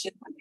Very good.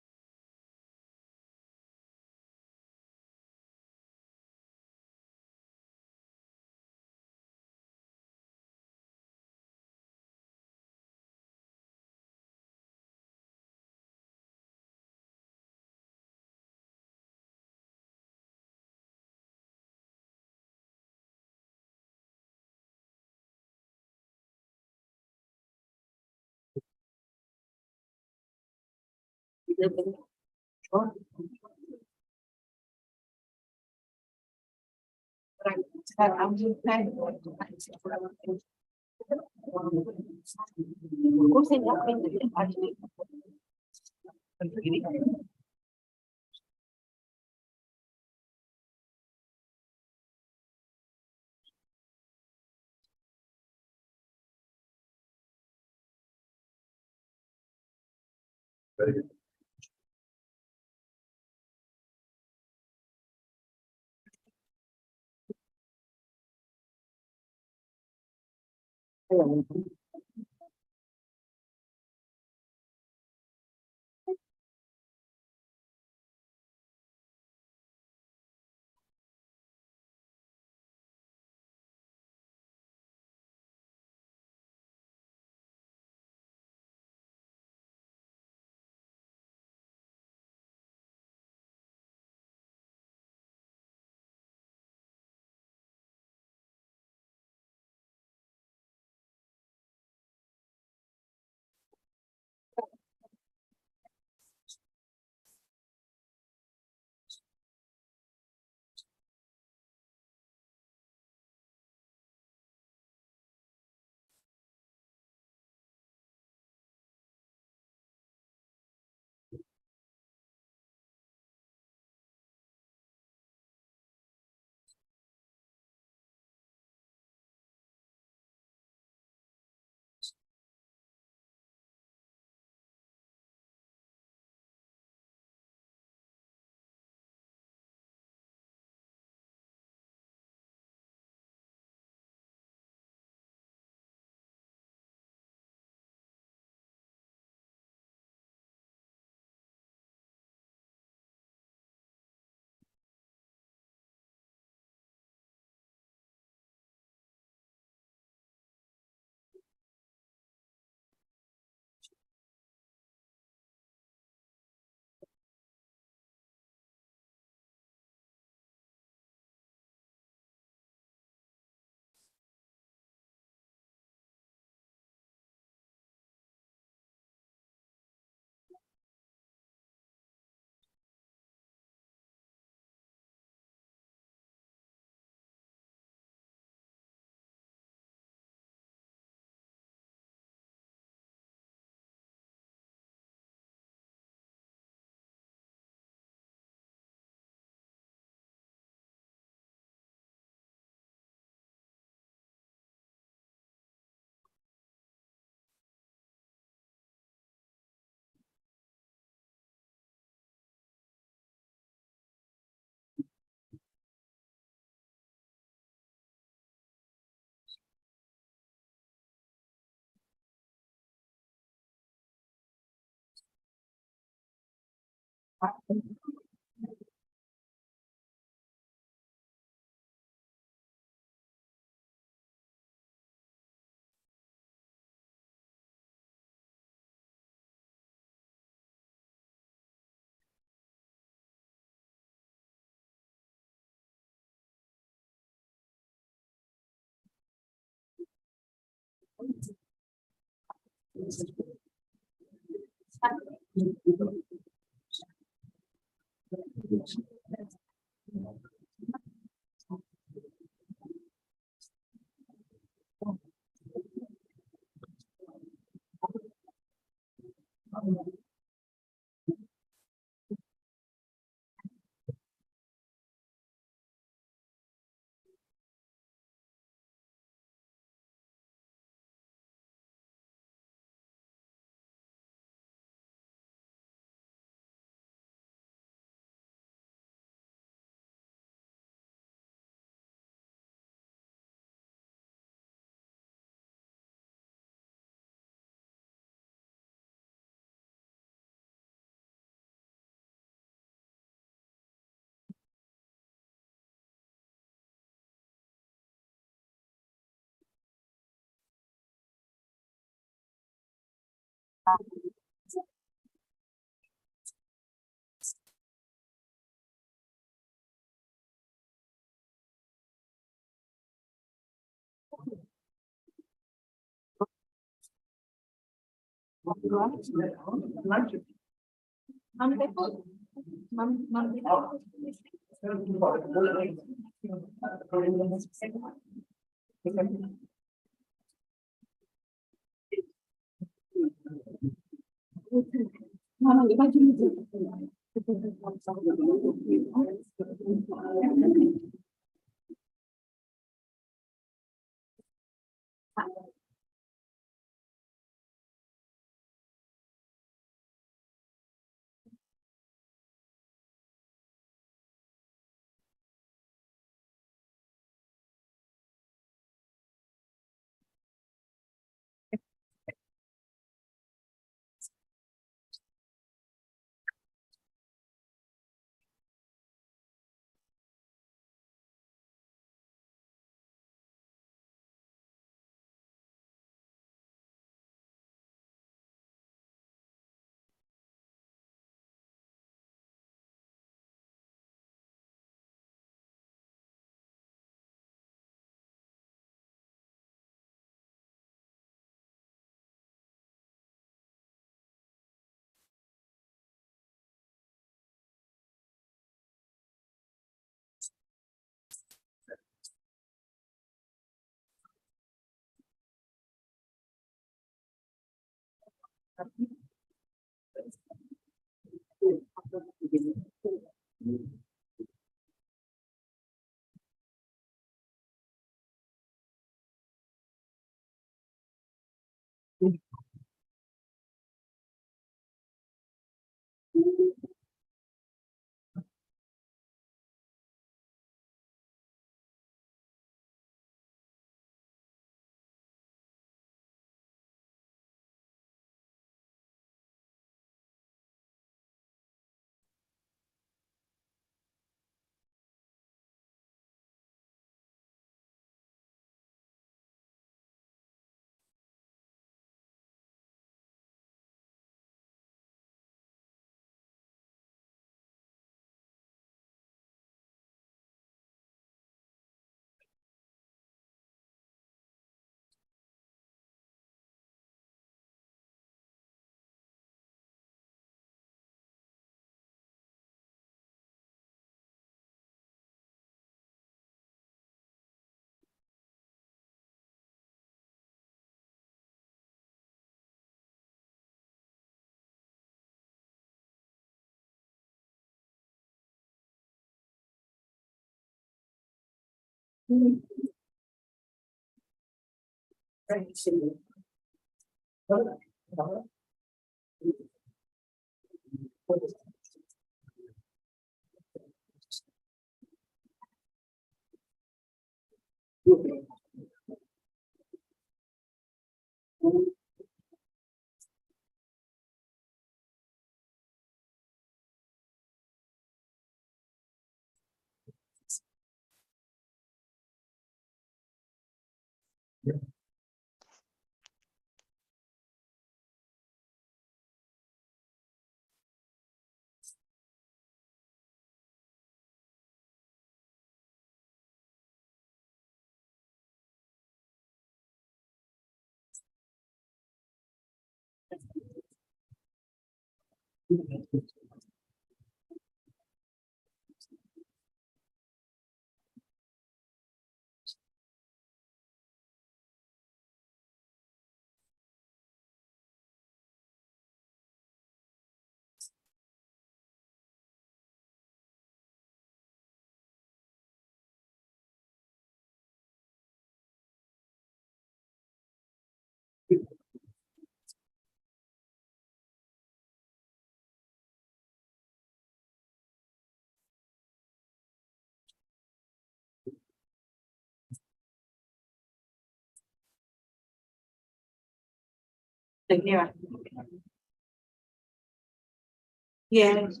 Yes.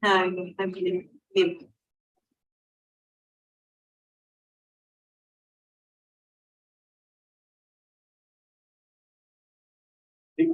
I'm him. Yeah.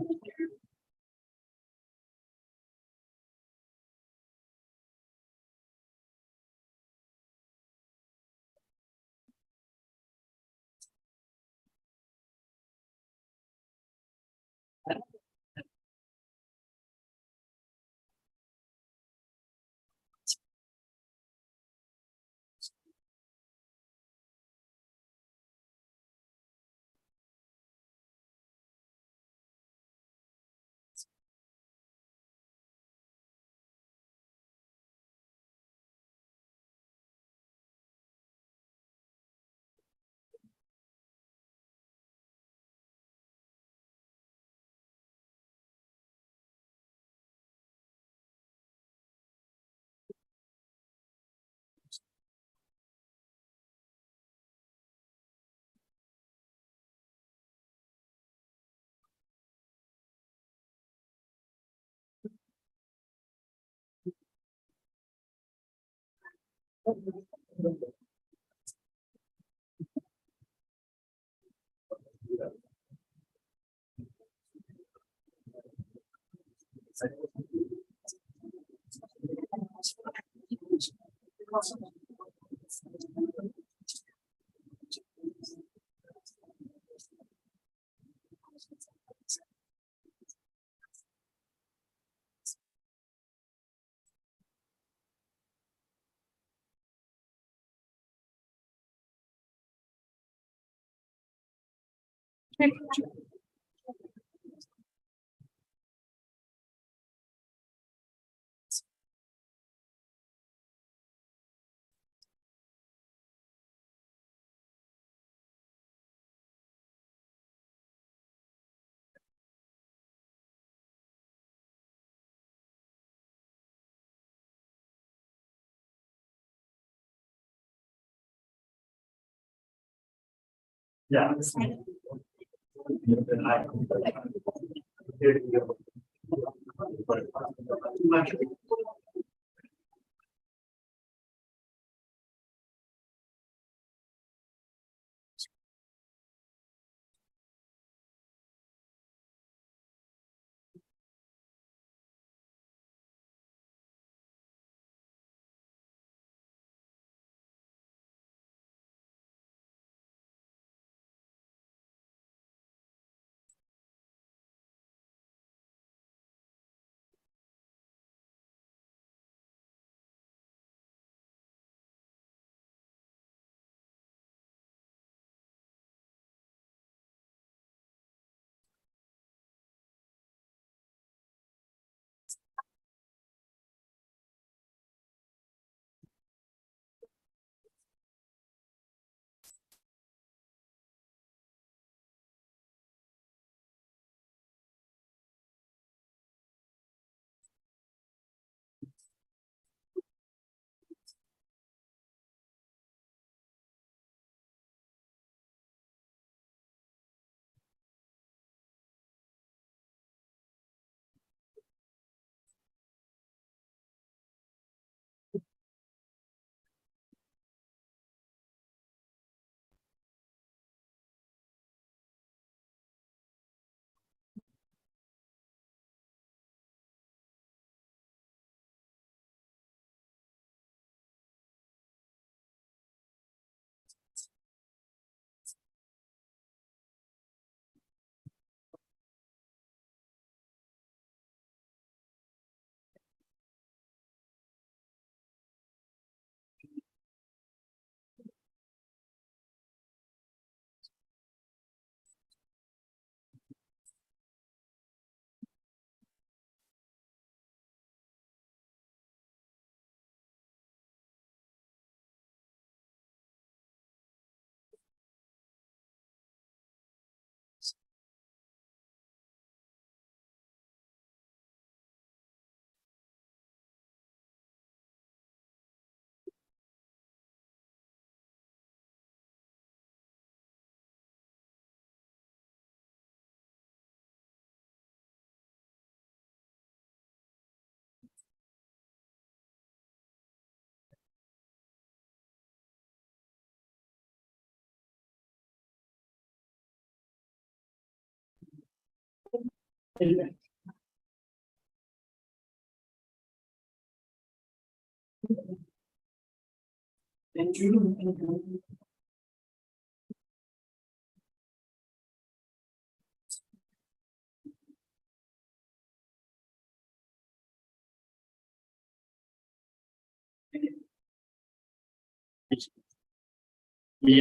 We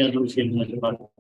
are losing much about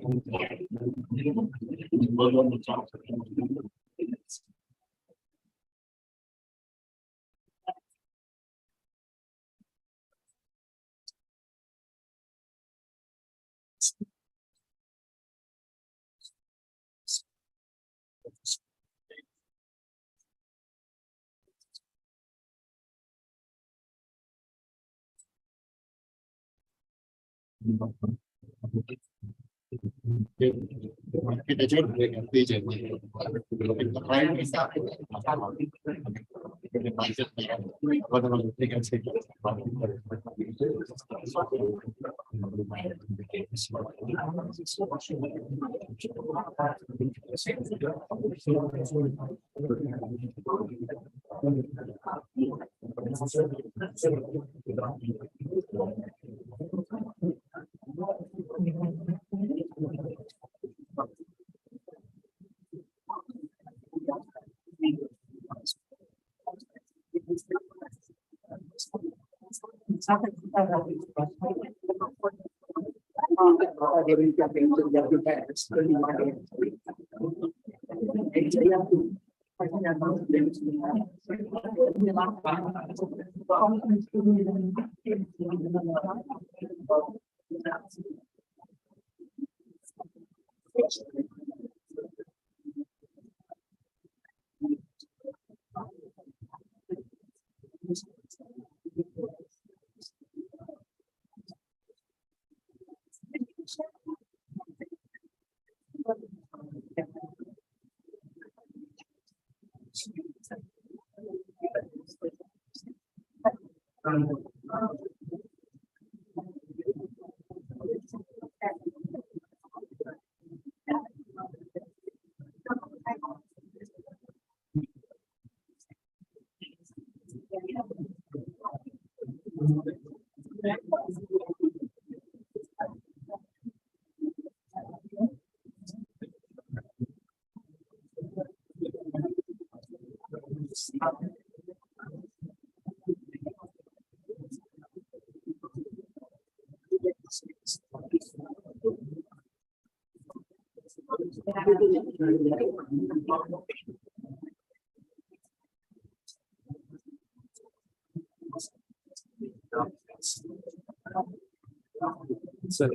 So,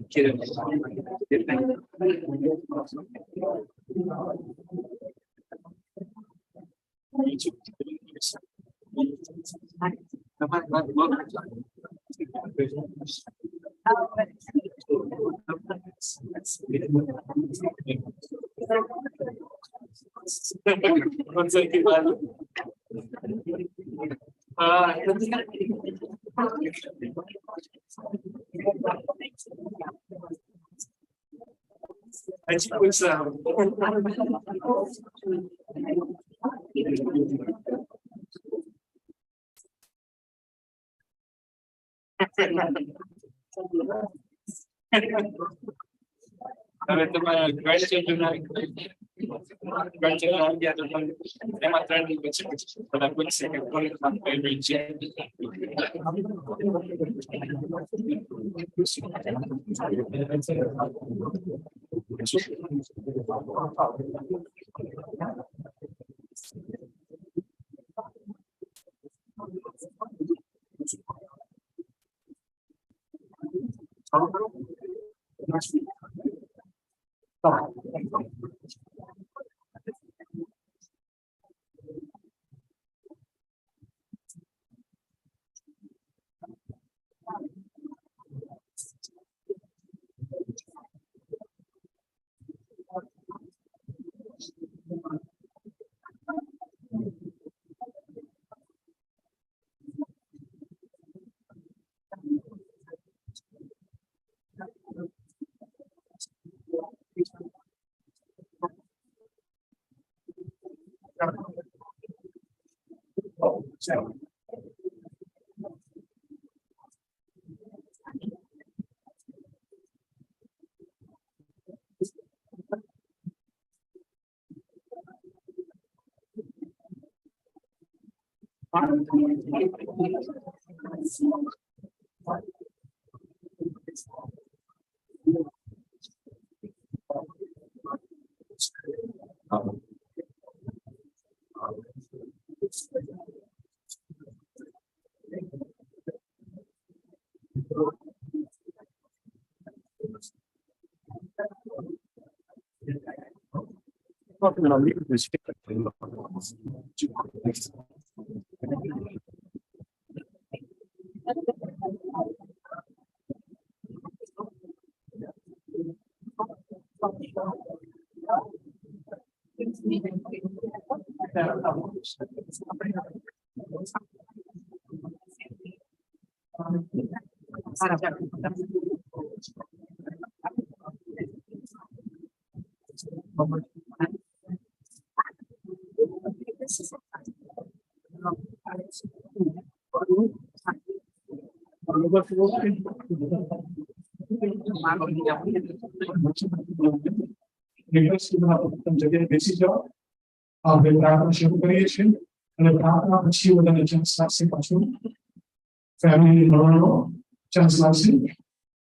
Family no chance langsung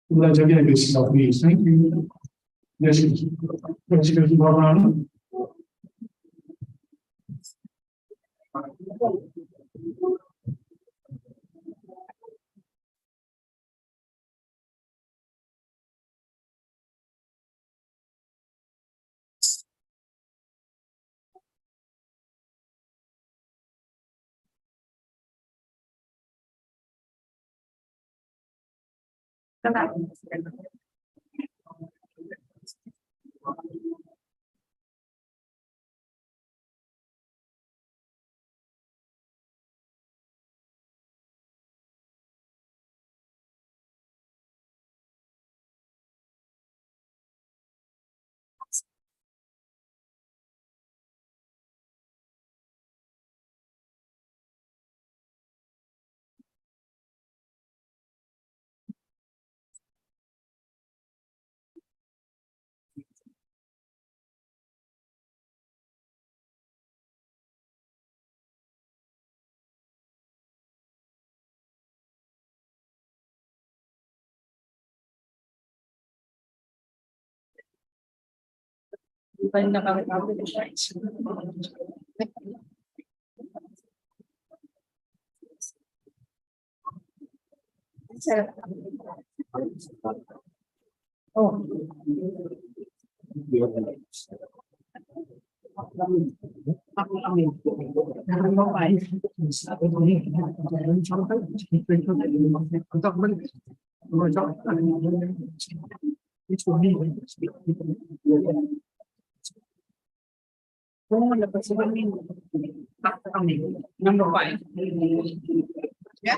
udah jadi basic of this. Thank you. Jadi basic of orang. Number 5. Yeah.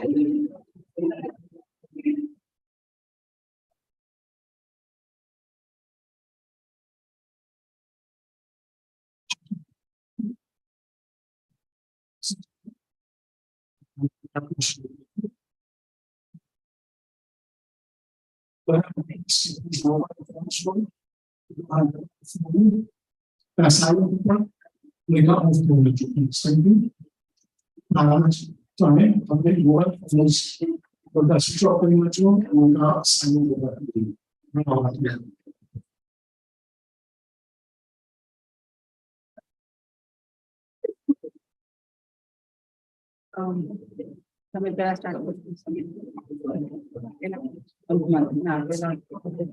Sampai belas start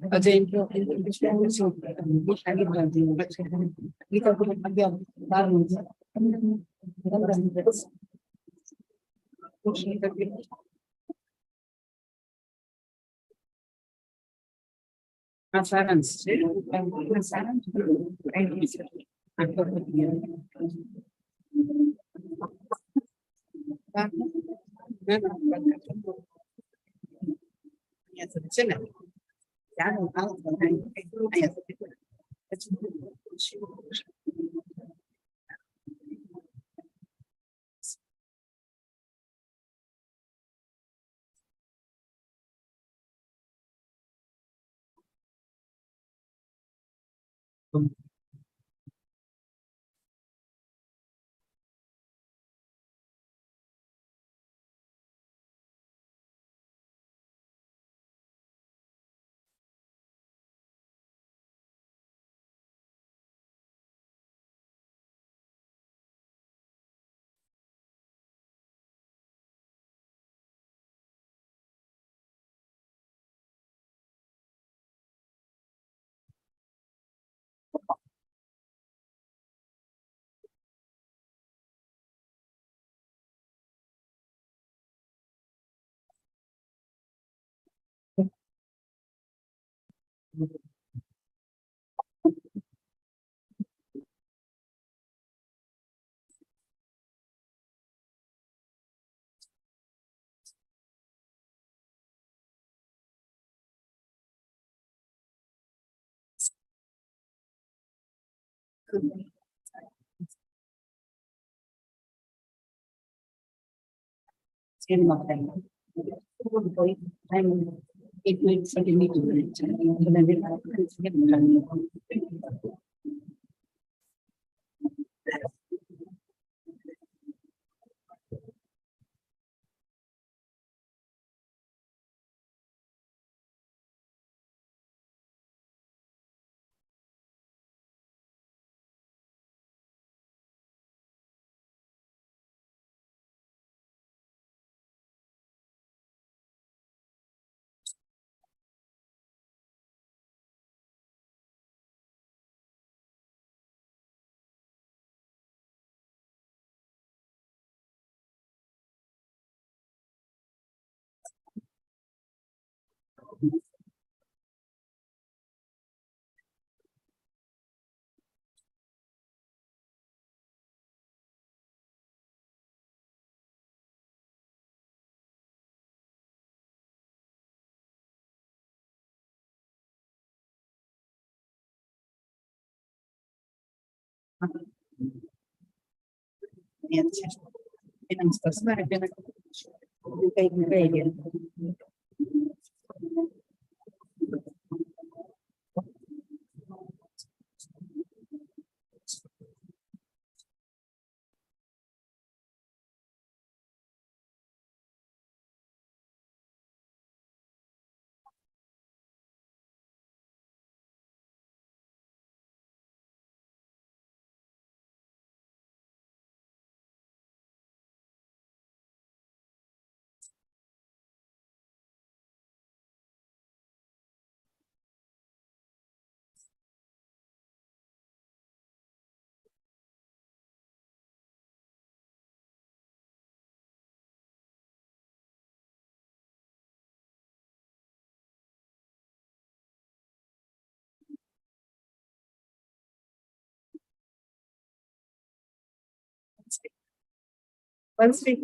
aja intro It will certainly do it. Once we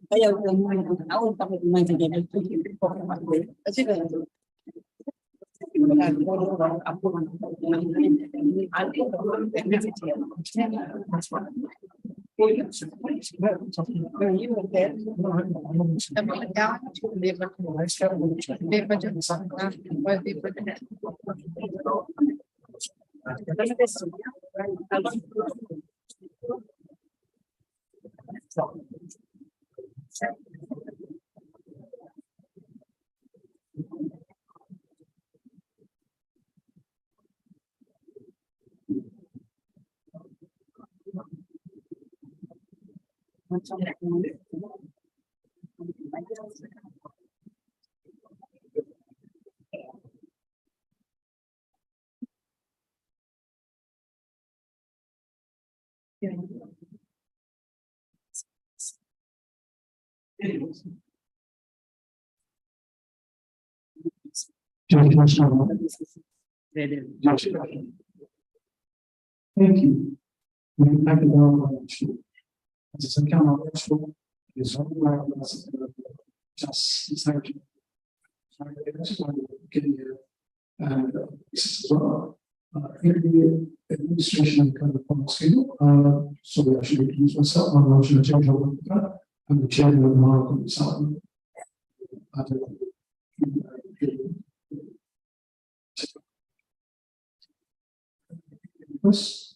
kaya yung naon pa ko man sa ganito kasi ako man Thank you. We thank you very much. As a camera, is just thank you. And this is well. The administration kind of on schedule. So I should introduce myself. I'm Jobanputra. I'm the chairman of the Market Consultant. First,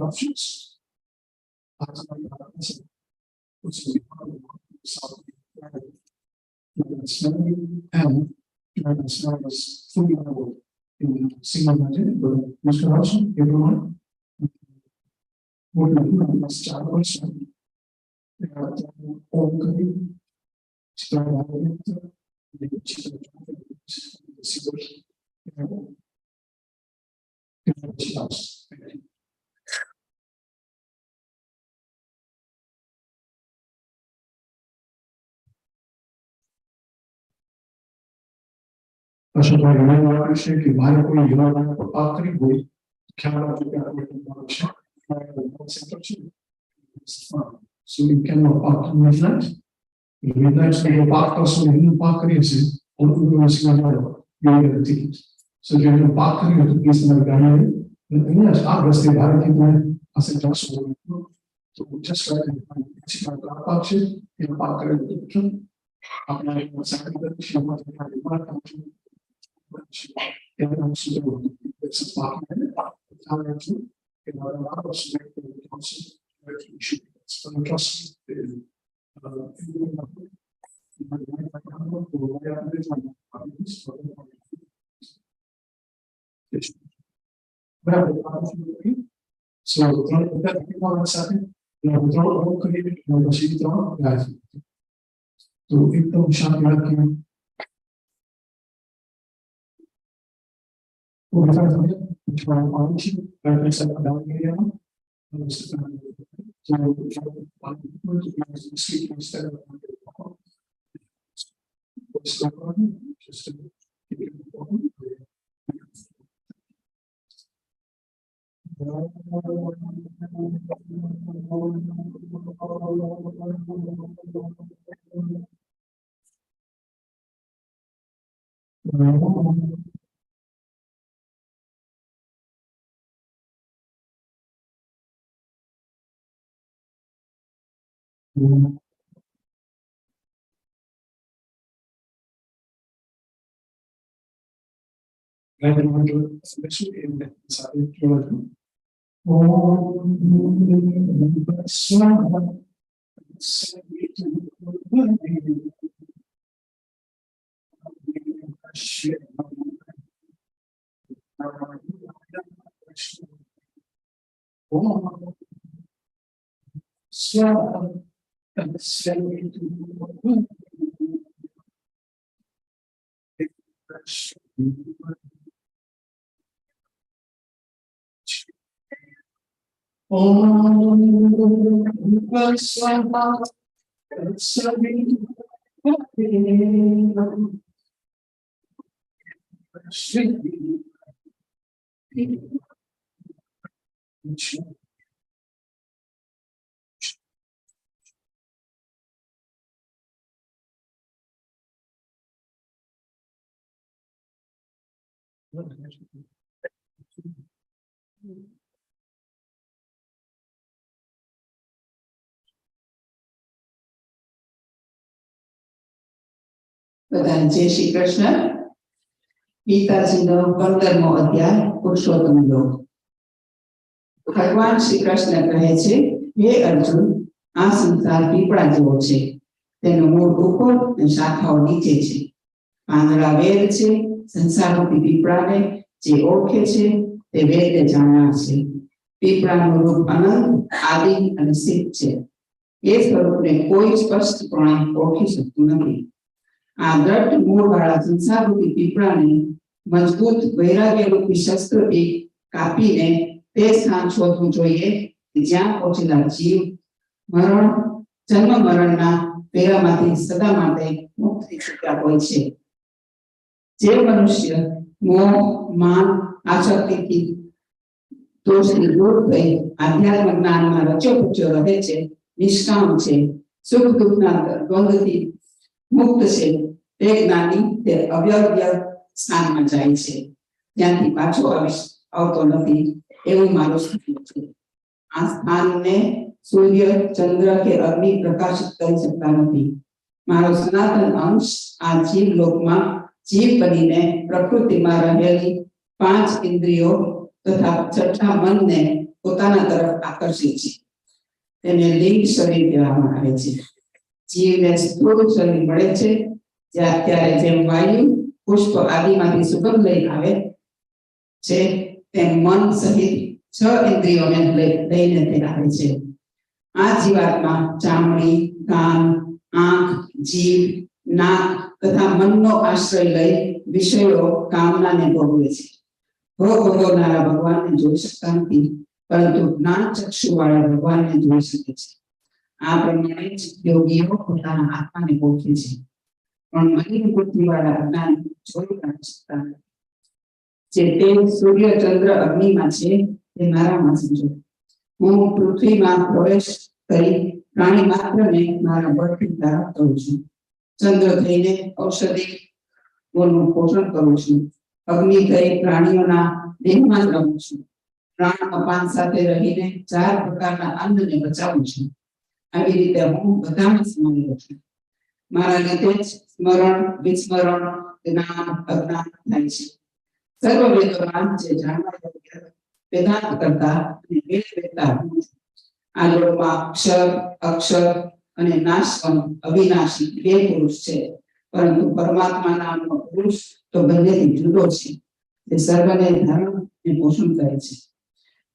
options. And was fully available in single budget, but Mr. Hudson, everyone. What we do is start also. All coming. Start out the अच्छा भाई मैं बात करते हैं कि भारत को युवा को आखिरी कोई क्या बात है so you cannot park in the flat. You realize that your park also in park races or you get a ticket. So you have park you have to pay some money. And yes, obviously Bharat people as a just so just like park in park apply and also it's a parking trust so तो एकदम शांत रखिए वो बता दीजिए कुछ पानी से बैठने से डाल दिया हम उससे जो पानी को इसकी instead especially in the inside બધાને જય શ્રી કૃષ્ણ. ગીતાજીનો 15મો અધ્યાય પુરુષોત્તમ યોગ. ભગવાન શ્રી કૃષ્ણ કહે છે, હે અર્જુન, આ સંસાર પીપળા જેવો છે. તેનો મૂળ ઉપર અને શાખાઓ નીચે છે. પાંદડા વેર છે સંસારરૂપી પીપળાને જે ઓળખે છે તે વેદે જાણનાર છે. પીપળાનું રૂપ અનંત, આદિ અને સિદ્ધ છે. એ સ્વરૂપને કોઈ સ્પષ્ટપણે ઓળખી શકતું નથી. આ દ્રઢ મૂળવાળા સંસારરૂપી પીપળાને મજબૂત વૈરાગ્યરૂપી શસ્ત્રથી કાપીને તે સ્થાન શોધવું જોઈએ કે જ્યાં પહોંચેલા જીવ જન્મ મરણના ફેરામાંથી સદા માટે મુક્ત થઈ ચૂક્યા હોય છે. જે મનુષ્ય મોહ, માન, આસક્તિથી દોષથી દૂર થઈ આધ્યાત્મ જ્ઞાનમાં રચ્યો રહે છે, નિષ્કામ છે, સુખ દુઃખના દ્વંદ્વથી મુક્ત છે, તે જ્ઞાની તે અવ્યવ્ય સ્થાનમાં જાય છે, ત્યાંથી પાછો આવતો નથી, એવું મારું સ્થાન છે. આ સ્થાનને સૂર્ય, ચંદ્ર કે અગ્નિ પ્રકાશિત કરી શકતા નથી. મારો સનાતન અંશ આ જીવ લોકમાં જીવ બનીને પ્રકૃતિમાં રહેલી 5 ઇન્દ્રિયો તથા છઠ્ઠા મનને પોતાના તરફ આકર્ષે છે. તેને લિંગ શરીર કહેવામાં આવે છે. જીવને સ્થૂળ શરીર મળે છે ત્યારે જેમ વાયુ, પુષ્પ આદિમાંથી સુગંધ લઈ આવે છે, તેમ મન સહિત 6 ઇન્દ્રિયોને લઈને તે આવે છે. આ જીવાત્મા ચામડી, કાન, આંખ, જીભ, નાક તથા મનનો આશ્રય લઈ વિષયો કામનાને ભોગવે છે. ભોગ ભોગવનારા ભગવાનને જોઈ શકતા નથી, પરંતુ જ્ઞાન ચક્ષુવાળા ભગવાનને જોઈ શકે છે. આ પ્રમાણે જ યોગીઓ પોતાના આત્માને ઓળખે છે, પણ મલિન બુદ્ધિવાળા અજ્ઞાન જોઈ કાઢી શકતા નથી. જે તે સૂર્ય, ચંદ્ર, અગ્નિમાં છે તે મારામાં સમજો. હું પૃથ્વીમાં પ્રવેશ કરી પ્રાણી માત્રને મારા બળથી ધારણ કરું છું. ચંદ્ર થઈને ઔષધિઓનું પોષણ કરું છું. અગ્નિ થઈ પ્રાણીઓના દેહમાં જ રહું છું. પ્રાણ અપાન સાથે રહીને 4 પ્રકારના અન્નને બચાવું છું. આવી રીતે હું બધામાં સમાયેલો છું. મારા લીધે જ સ્મરણ, વિસ્મરણ, જ્ઞાન, અજ્ઞાન થાય છે. સર્વ વેદોમાં જે જાણવા યોગ્ય વેદાંત કરતા અને વેદ વેદતા હું છું. આ લોકમાં અક્ષર, અક્ષર અને નાશવંત, અવિનાશી 2 પુરુષ છે, પરંતુ પરમાત્મા નામનો પુરુષ તો બંનેથી જુદો છે. તે સર્વને ધારણ અને પોષણ કરે છે.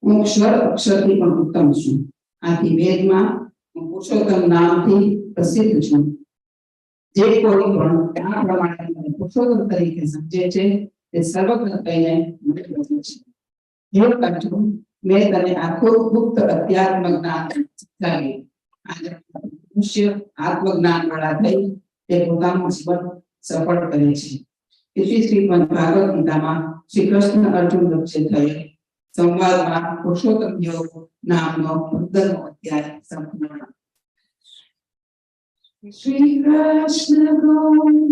હું ક્ષર અક્ષરથી પણ ઉત્તમ છું. આથી વેદમાં હું પુરુષોત્તમ નામથી પ્રસિદ્ધ છું. જે કોઈ પણ આ પ્રમાણે મને પુરુષોત્તમ તરીકે સમજે છે તે સર્વગ્ર થઈને મને બોલે છે. હે અર્જુન, મેં તને આખું ગુપ્ત અધ્યાત્મ જ્ઞાન શીખવાડ્યું. આજે મનુષ્ય આત્મજ્ઞાન વાળા થઈ તે પોતાનું જીવન સફળ કરે છે. તેથી શ્રીમદ ભાગવત ગીતામાં શ્રી કૃષ્ણ અર્જુન વચ્ચે થયેલ સંવાદમાં પુરુષોત્તમ યોગ નામનો 15મો અધ્યાય સંપૂર્ણ. શ્રી કૃષ્ણ ગોવિંદ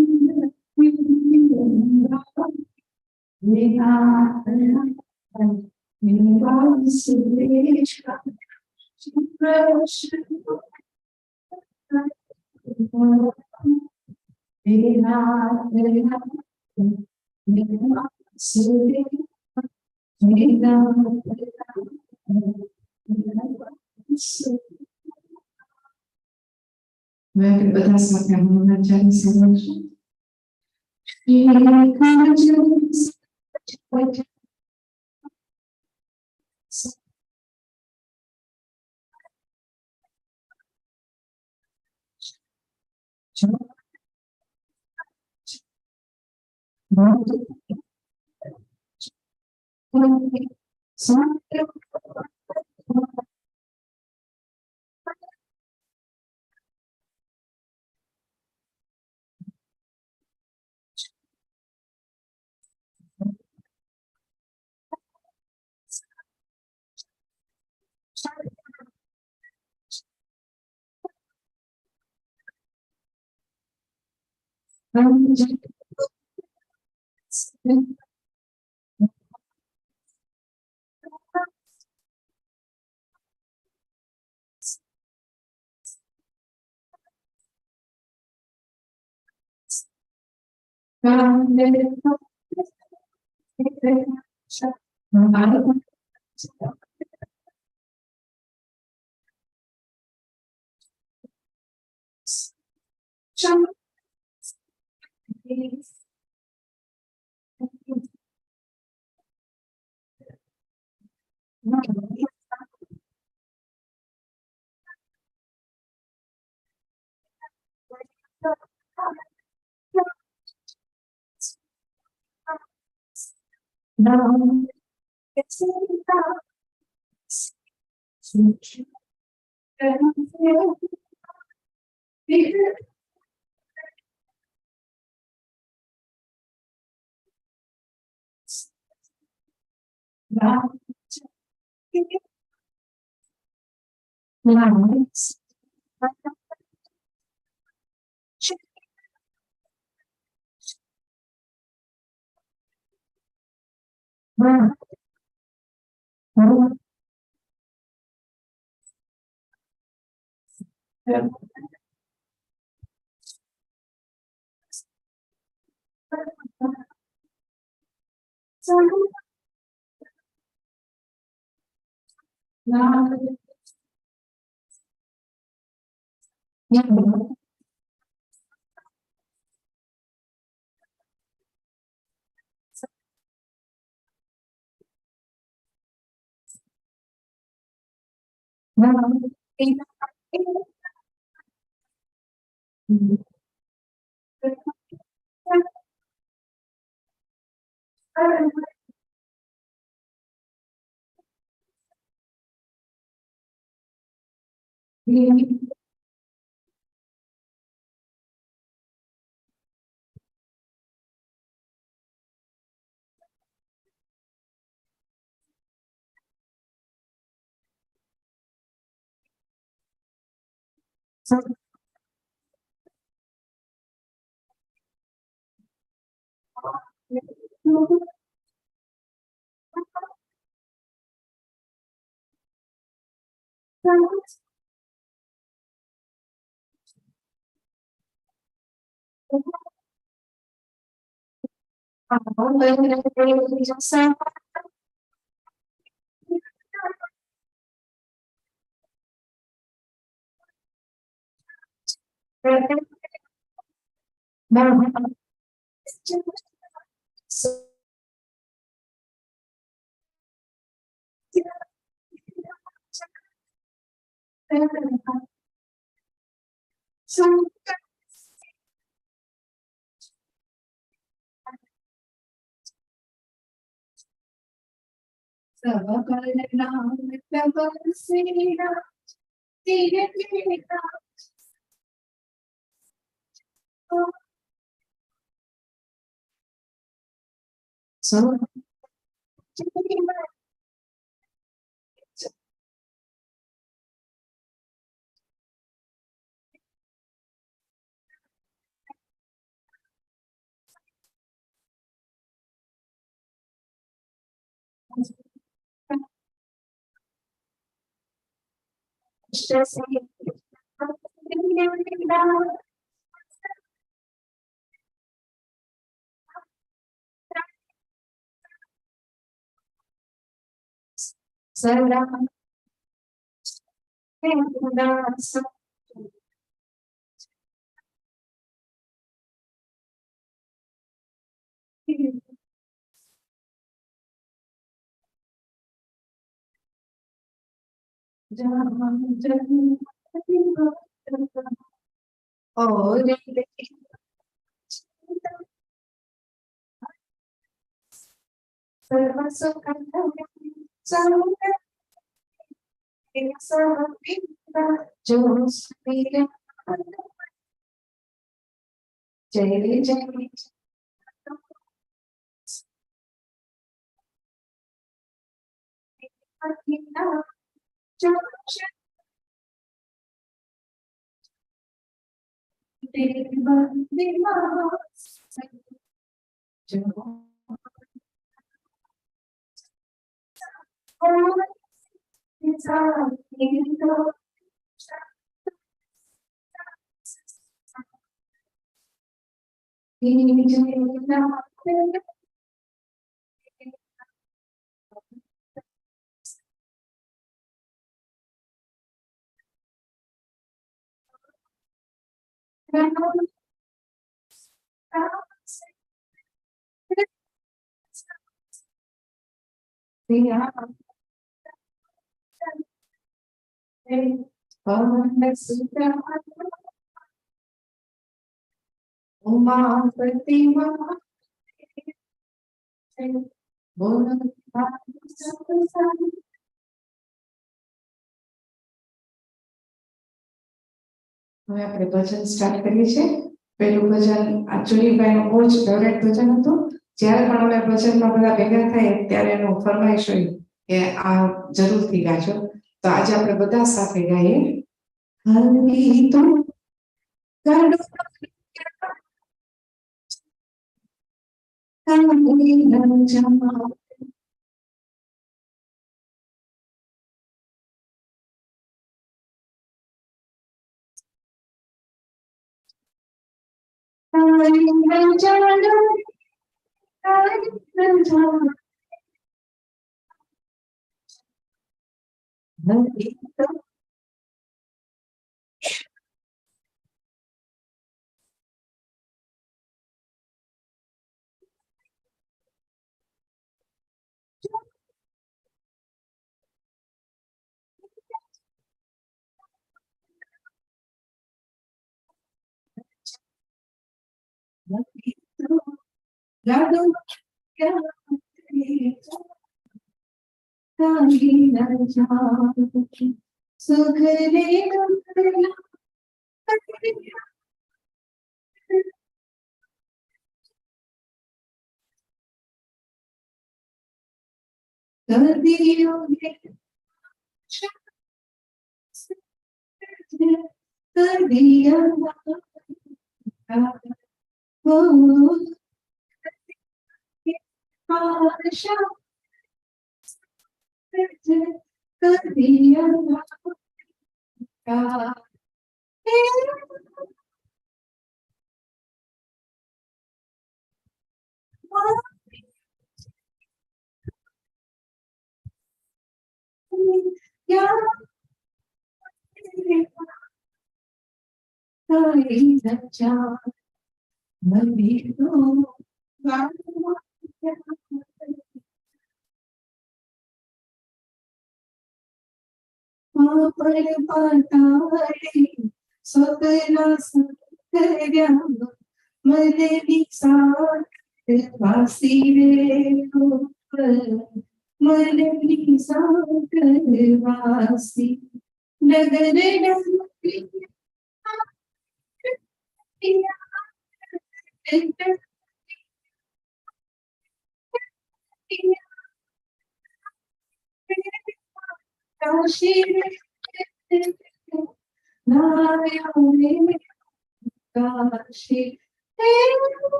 બધા સાથે હનુમાન ચાલીસા બોલશું. હવે આપણે ભજન સ્ટાર્ટ કરીએ છીએ. પહેલું ભજન આ ચુનીભાઈનું બહુ જ ફેવરેટ ભજન હતું. જ્યારે પણ અમે ભજનમાં બધા ભેગા થાય ત્યારે એનું ફરમાઈશ હોય કે આ જરૂરથી ગાજો. તો આજે આપણે બધા સાથે ગાઈએ. હરી તું ગાડો કાંઈ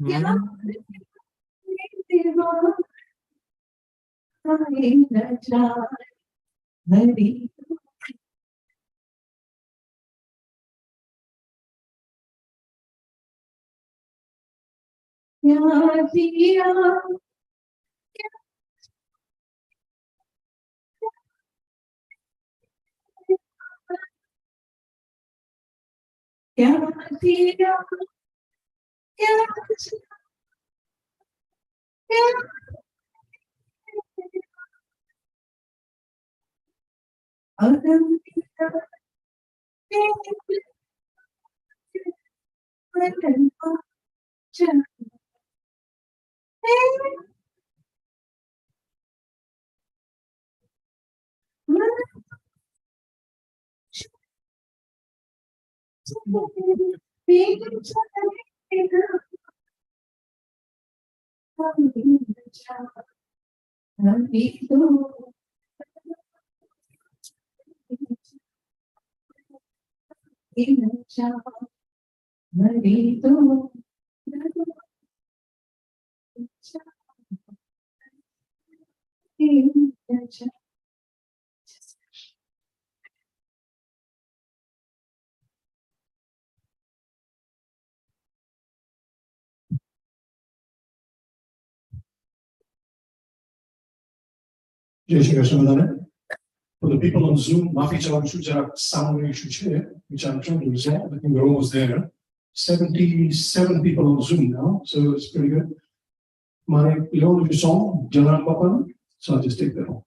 જમા જય શ્રી કૃષ્ણ બધાને. For the people on Zoom, Mafi Chawchuja sound issue, which I'm trying to resolve. I think we're almost there. 77 people on Zoom now, so it's pretty good. My little song, Jalan Papan, so I'll just take that on.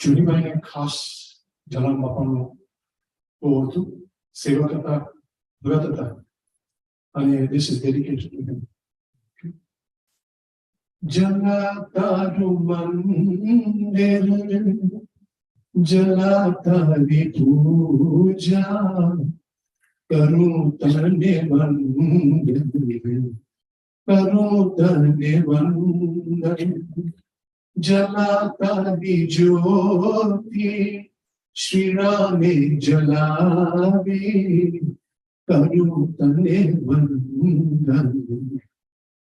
Chunibhai ने खास जलान बापान को होतु सेवा करता भगत था and this is dedicated to him. Jalataru mandir jalatari puja karu tane mandir karu tane mandir Jalatari Jyoti Shri Rame Jalavi Karutane Vandan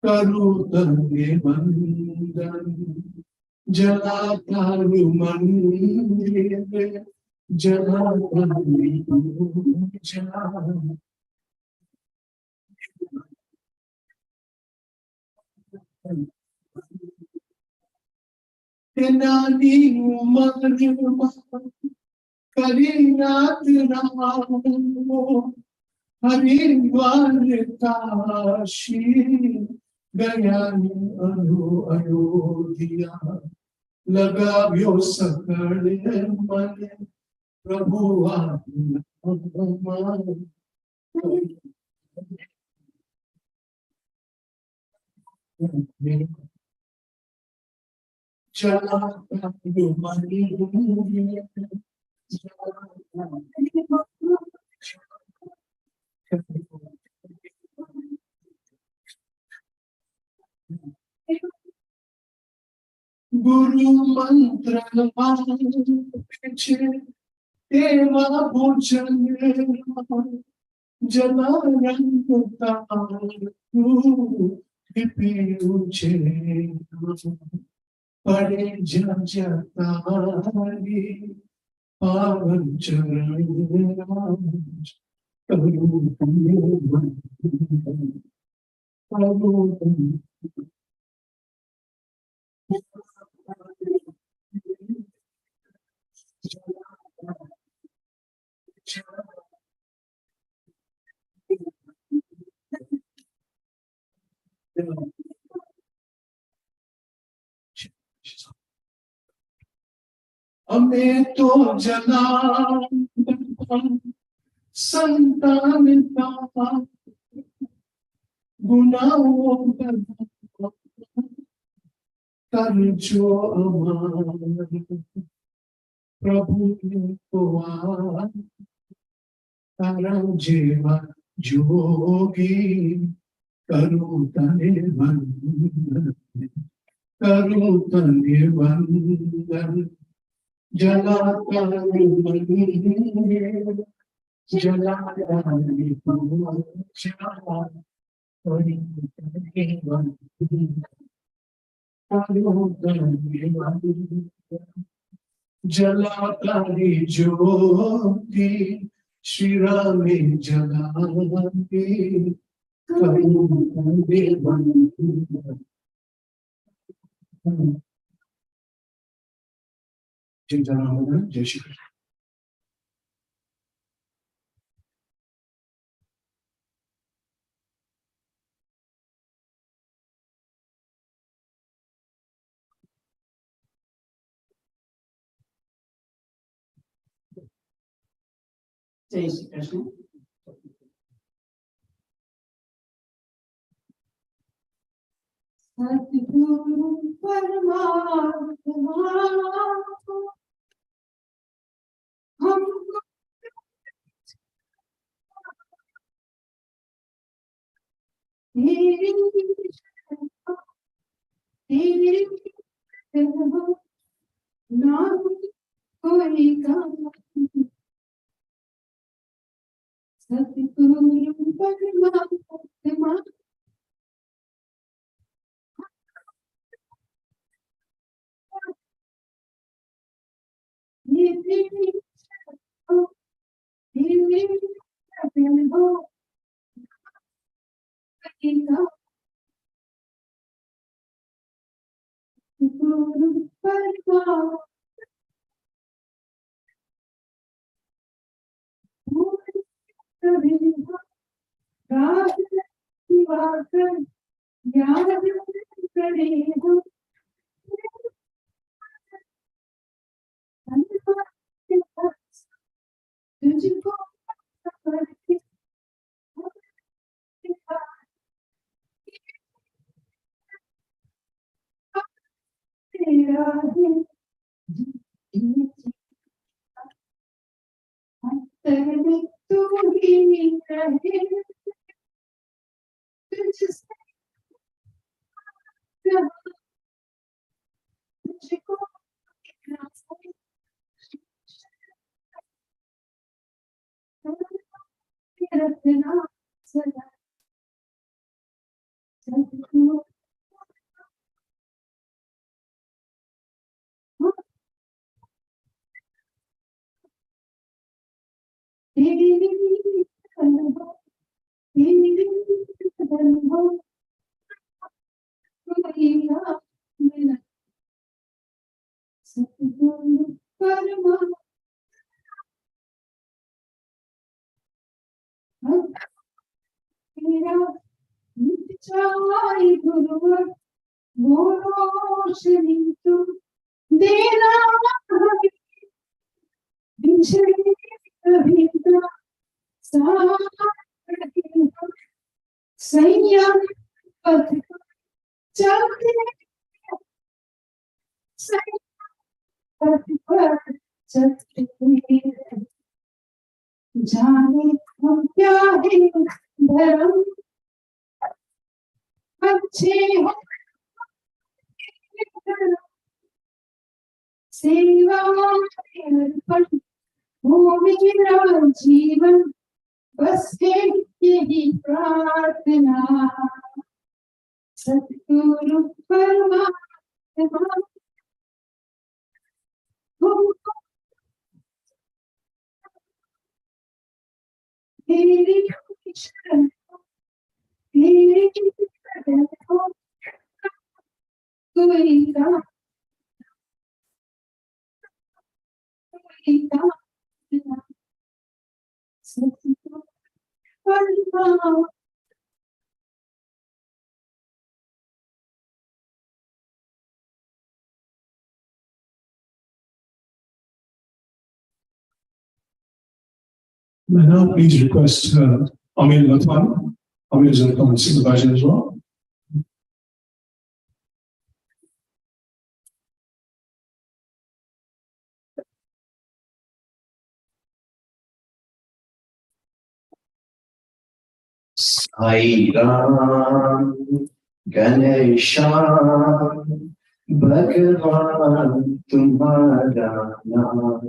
Karutane Vandan Jalataru Mandir Jalatari Puja Tenani Umarima Karinat Ramo Harinvarta Shri Gayani Anu Ayodhya Lagavyo Sakale Mane Prabhu Guru mantra piche Deva bhojan Jalaranta Kripi uche Pare Jajatari Pavan Charan Hame to jana santanita gunao karjo amar Prabhu Koa Taranjeva Jogi Karutane Vandan Karutane Vandan Jalatari Vandan Jalatari Puja Karutane Vandan Karutane Vandan Jalatari Jyoti Shri Rame Jalati Karutane Vandan Jai Janamohan, Jai Shri Krishna. Jai Shri Krishna. Sadhguru Paramatma Humko Nam koi kam Sadhguru Paramatma जाने हम क्या है धर्म अच्छे हैं सेवा अर्पण हो मेरा जीवन बस एक यही प्रार्थना सतगुरु परमात्मा तेरी शरण तेरी शरण हो कोई राह कोई राह सतगुरु परमात्मा May now please request Amir Latwan. Amir is going to come and sing the bhajan as well. Sai Ram Ganesha Bhagavan Tumhara Naam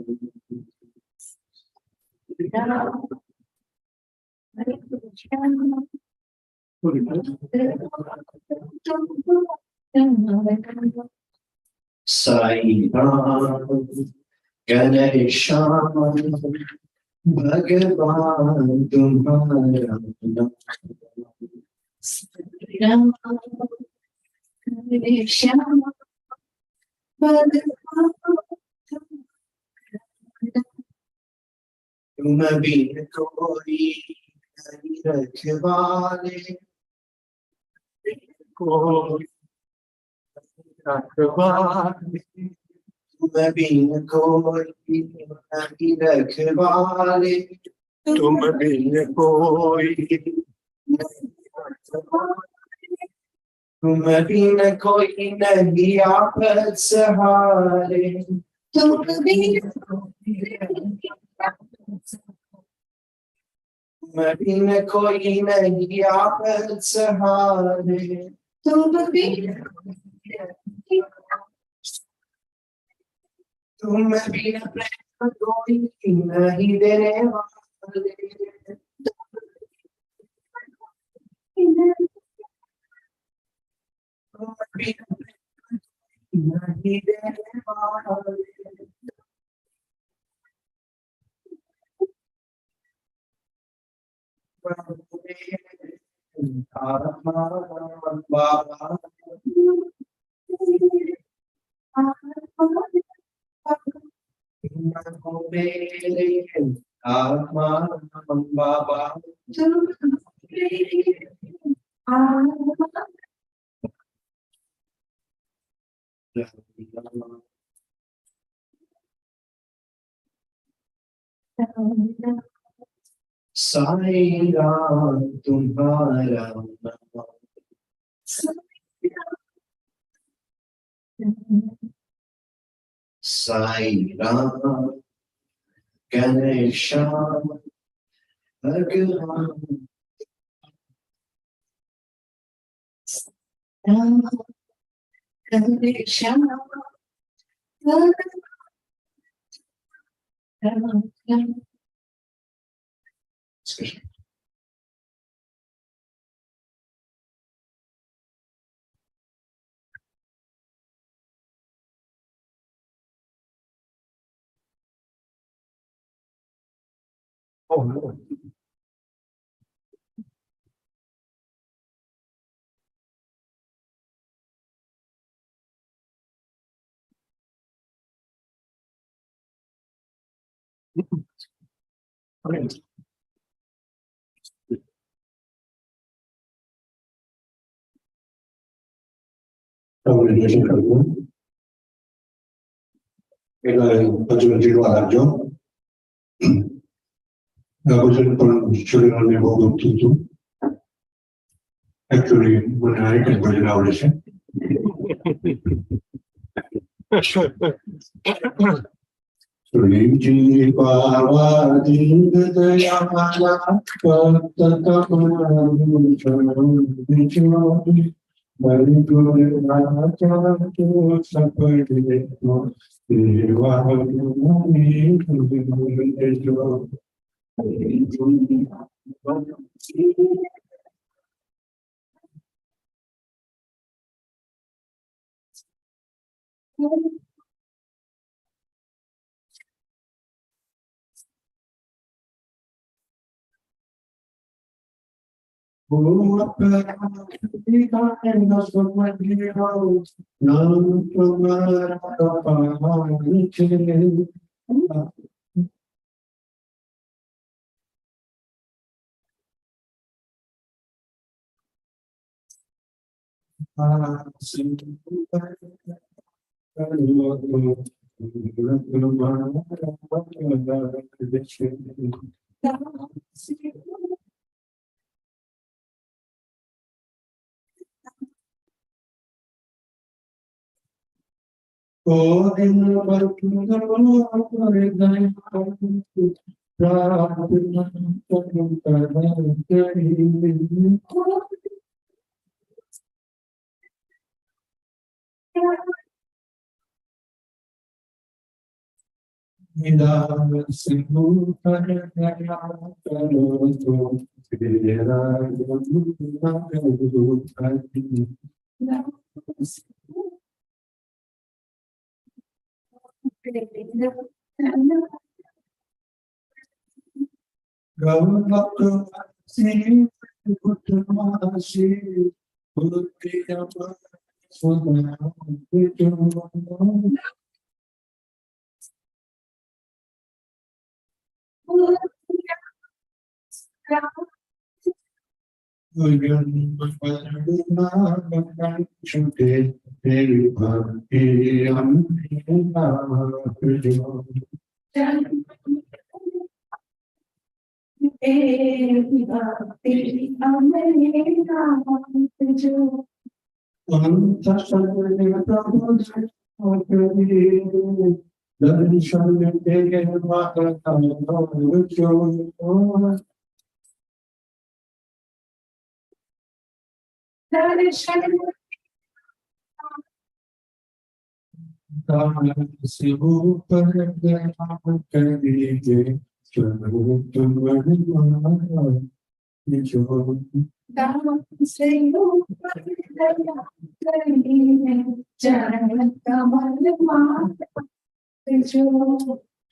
Sai Ram Ganesha Bhagavan Tumhara Naam तुम बिन कोई नहीं रखवाले कोई रखवाले तुम बिन कोई नहीं रखवाले तुम बिन कोई तुम बिन कोई नहीं आफत सहारे तुम बिन तुम बिन कोई नहीं आफत सहारे तुम बिन तुम बिन प्रेम कोई नहीं देने वाले तुम बिन प्रेम नहीं देने वाले आत्मा बाबा साईं राम तुम्हारा नाम साईं राम गणेशाम भगवान Oh no. Okay. Actually, when I can go in our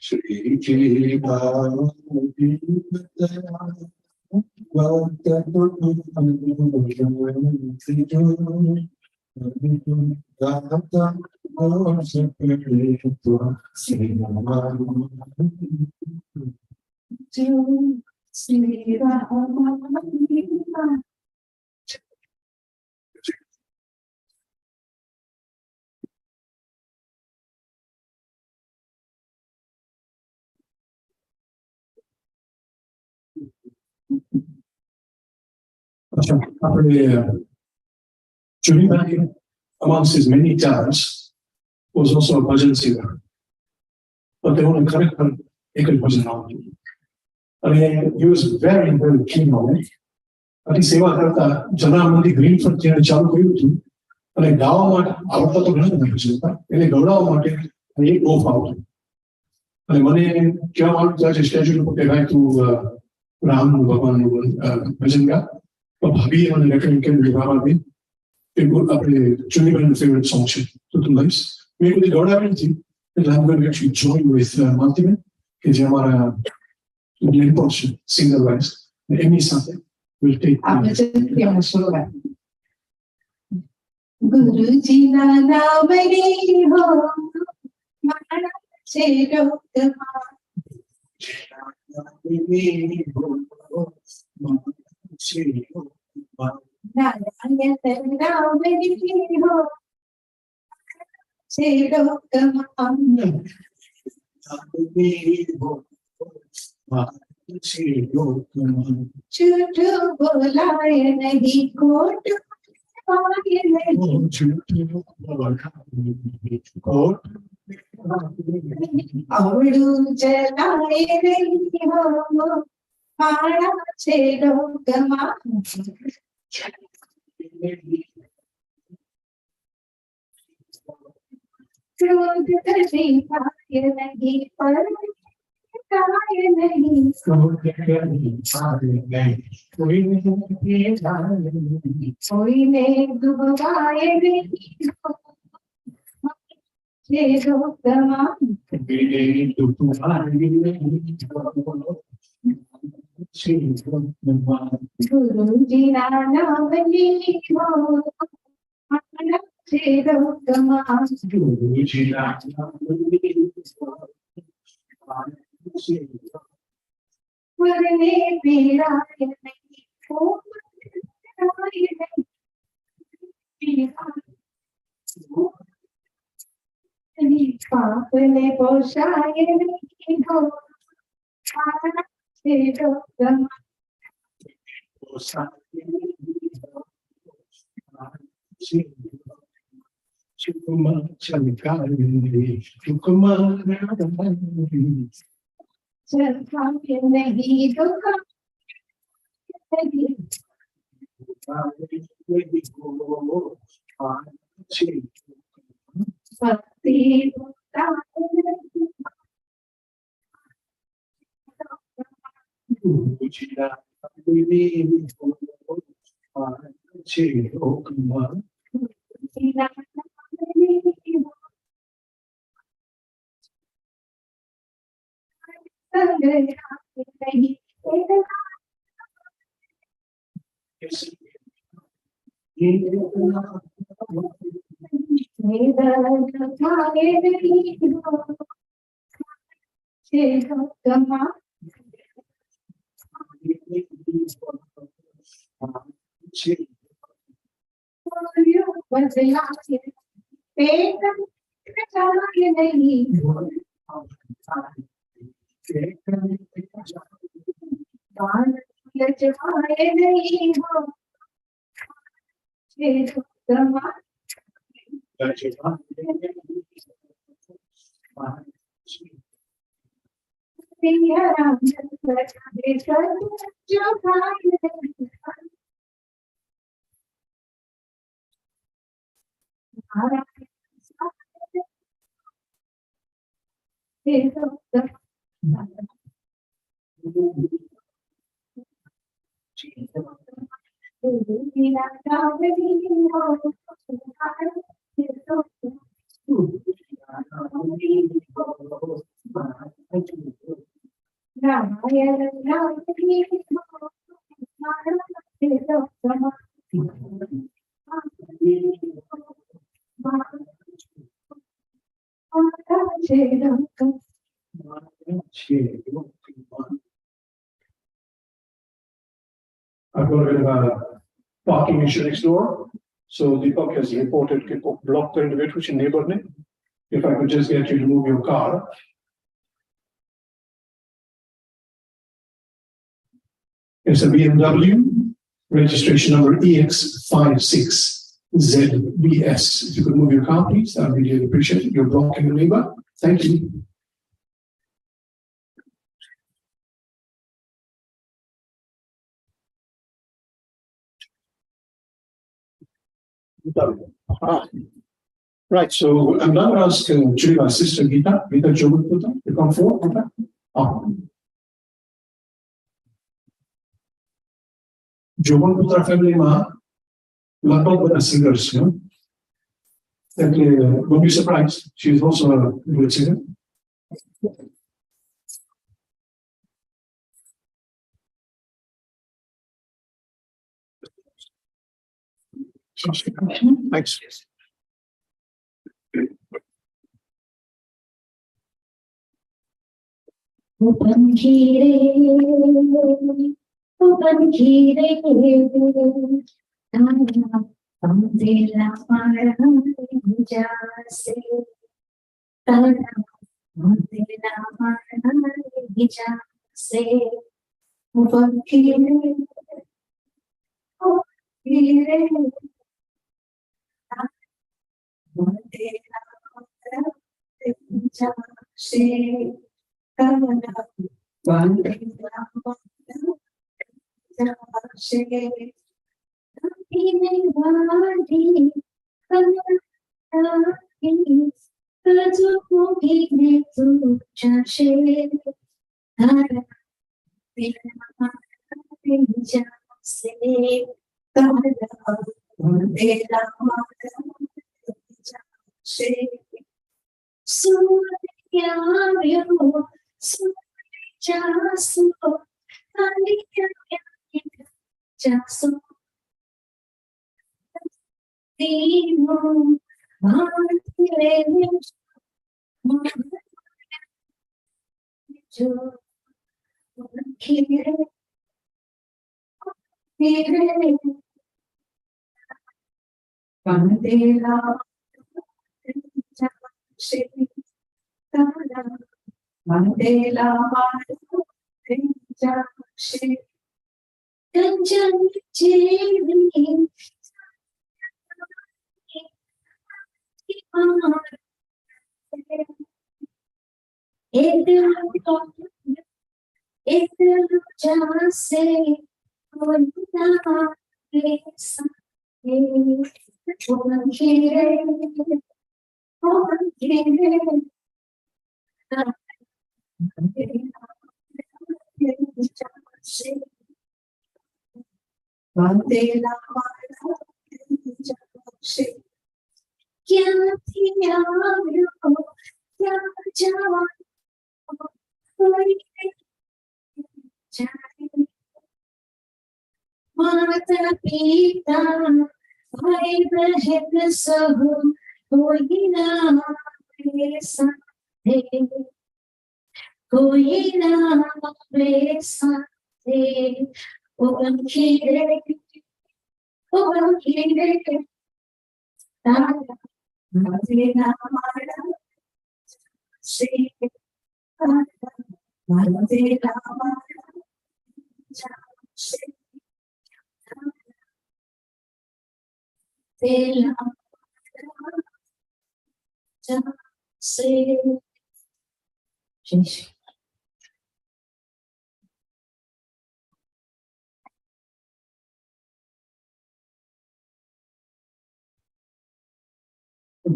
Sri Baba Chunibhai, amongst his many talents, was also a bhajan singer. But they want to correct him, he could bhajan now. I mean, he was very, very keen on it. અને સેવા કરતા જનામાંથી green ફર્ટ જેને ચાલુ કર્યું હતું અને ગાવા માટે આવડતા તો ઘણા બધા છે એને ગવડાવવા માટે એક ઓફ આવતું અને મને કહેવા માંગતા છે સ્ટેચ્યુ ઉપર ગાય તું રામનું ભગવાનનું ભજન ગા તો ભાભીએ મને રેકમેન્ડ કર્યું ગાવાથી આપણે ચુનીભાઈનું ફેવરેટ સોંગ છે તો તું લઈશ મેં બધી ગવડાવી નથી એટલે આમ going to join with Maltiben કે જે અમારા લેન્ડપોર્ટ છે સિંગર વાઇઝ એમની સાથે will take Guruji na naamani ho, mana se dokma. Narayana naamani ho, se dokma. झूठ बोलाए नहीं कोट पाए नहीं अवड़ू जलाए नहीं हो पाड़ा से लोकमा क्रोध करने पाए नहीं पर कोई ने डुबवाए गुरु जी नाम लिखो मरने पीड़ा नहीं हो पाप ने पोषाए नहीं हो नहीं दुख भक्ति I've got a bit of a parking issue next door. So Deepak has reported कि block कर individual which neighbor ने. If I could just get you to move your car. It's a BMW, registration number EX56ZBS. If you could move your car, please, that would be really appreciated. You're blocking the neighbor. Thank you. Right, so I'm now going to ask Chunibhai's sister Gita Jobanputra to come forward. Jobanputra family ma लगभग बड़ा singers, you know. Don't be surprised. She is also a good singer. Thanks. Open kire, Andela para jase, Andela para jase, open kire, Mata pita, bhai behan sab koi na mere sathe, koi na mere sathe, open khire, tara, madina mara, se, tara, madina mara, se.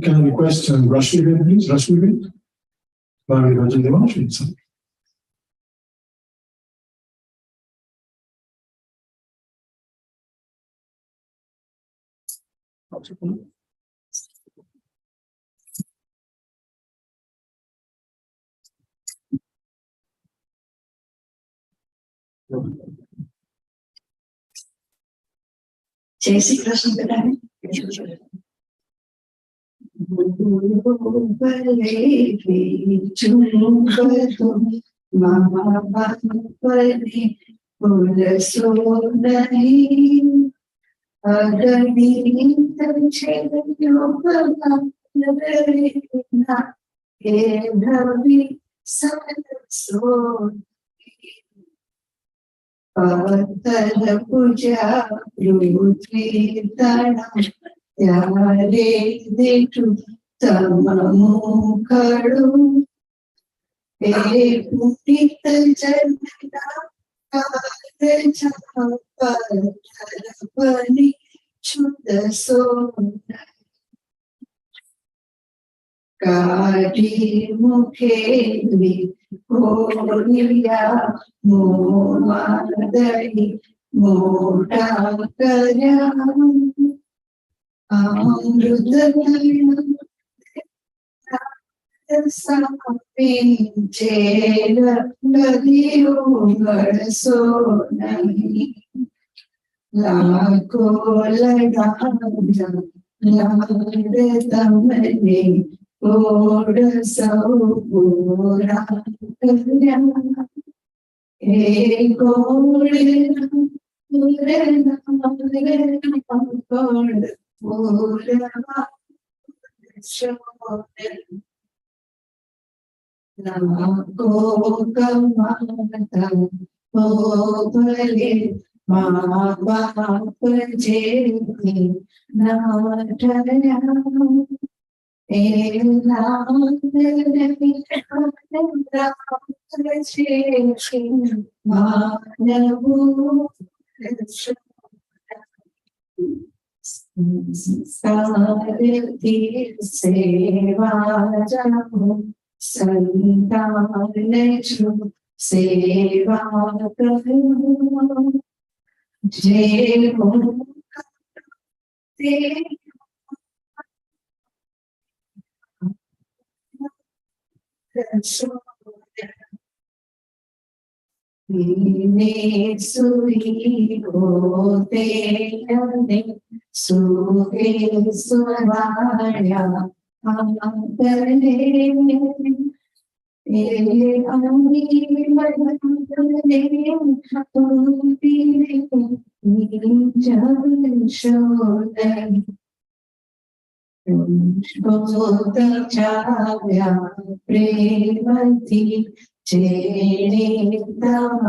Can I request Rashmi, please? Rashmi, Bhavani Rajan Devanshin. जय श्री कृष्ण बताएं फूल सो नहीं अगणित छेना हे धवी सरसो पत्थर पूजा पृथ्वी तणा त्यारे देखु तममुखड़ु हे पुटित जन्मना काल पत्थर शुद्ध सोना काटी मुखे कोरिया मोमादई मोटा करया अमृत सापिंचेर नदियों बरसो नहीं लाखो लड़ाया लाड तमने ओड सौरा करया हे गोड़ पूरे गोड़ पूरा शोने लाखो कमाता हो भले माँ बाप जेबी ना ठहरा सेवा जाओ संतान छो सेवा करो जे हो सुई होते सुगे सुवाया आदरे छाया प्रेमती चेणे राम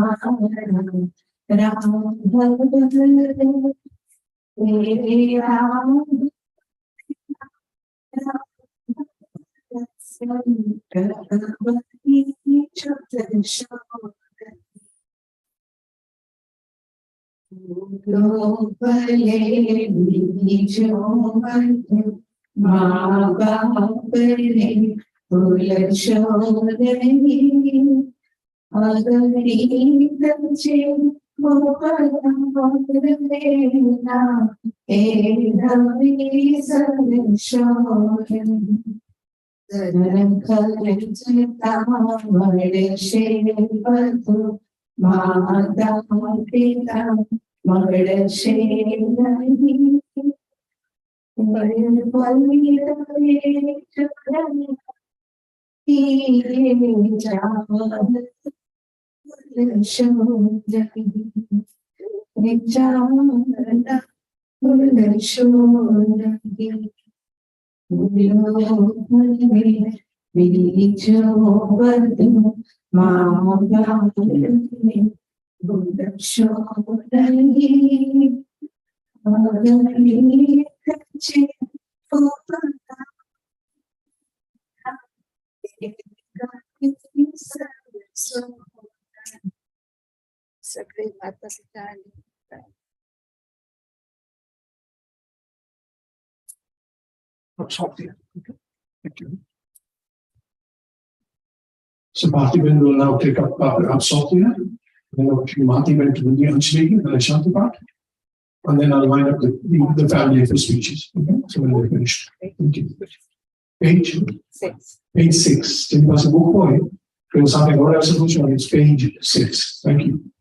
माँ बाप ने फूल नहीं अगणित छेना हे धवी सरसों खर्चता मरशे बधु माता पिता मरशे नहीं सगळे माता पिता Stop there. Okay. Thank you. So Bhartiben will now take up Sofia, then over to Bhartiben to the Anjali and the Shanti part, and then I'll wind up the family for speeches. Okay, so when we're finished. Thank you. Page 6. Page 6. Tem mais um pouco aí. Eu sabe agora essa função. It's page 6. Thank you.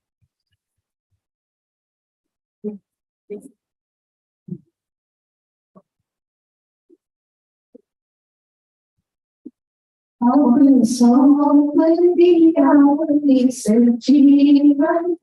जीवन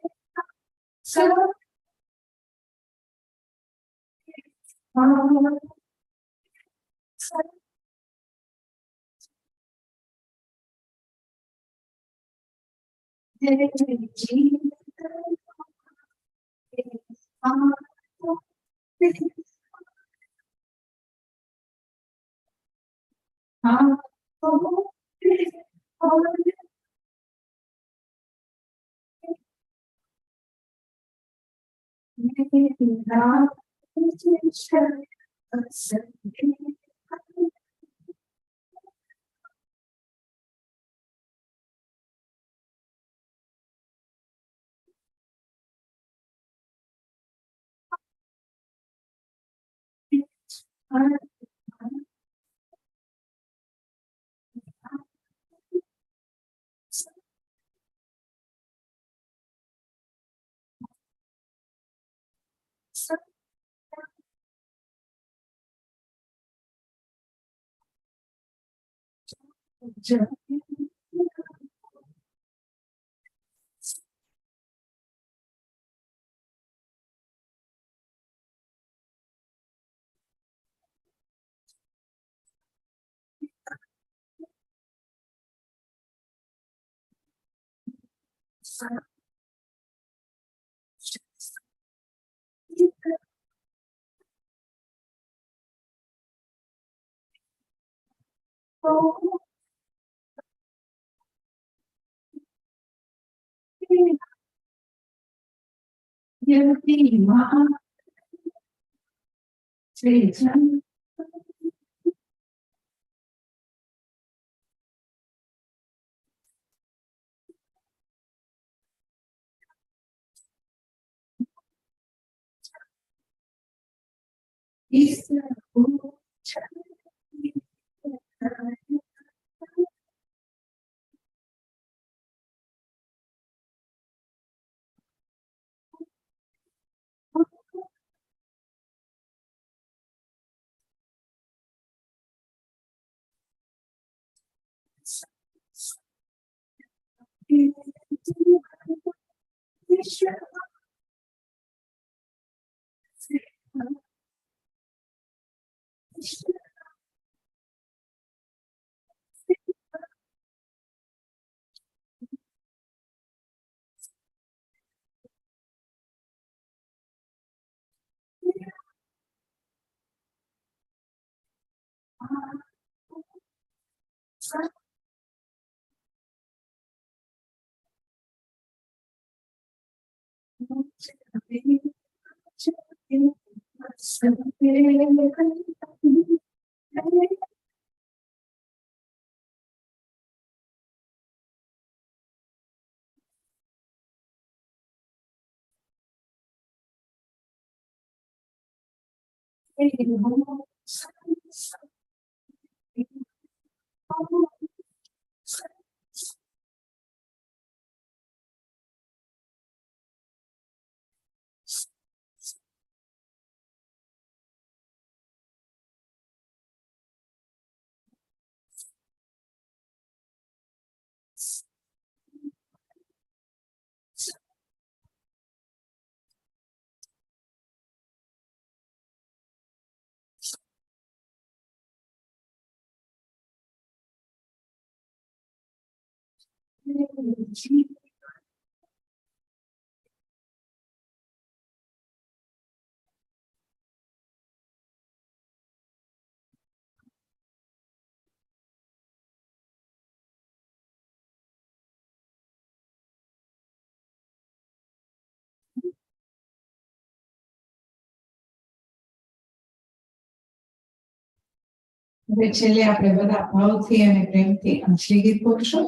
હવે છેલ્લે આપણે બધા ભાવથી અને પ્રેમથી અંજલિ ગીત બોલશું.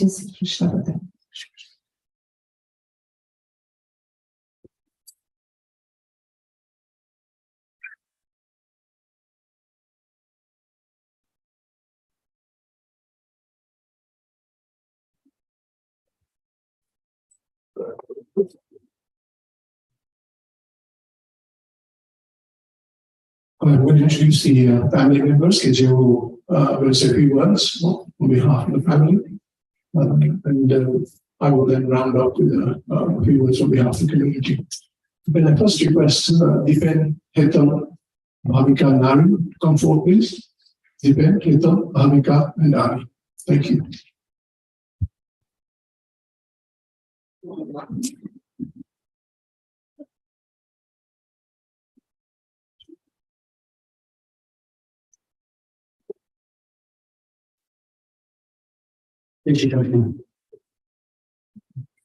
Jai Shri Krishna Radha. I will introduce the family members. KJ will say a few words on behalf of the family. I will then round up with a few words on behalf of the community. When I first request Dipen, Hetal, Bhavika, and Ari to come forward, please. Dipen, Hetal, Bhavika, and Ari. Thank you.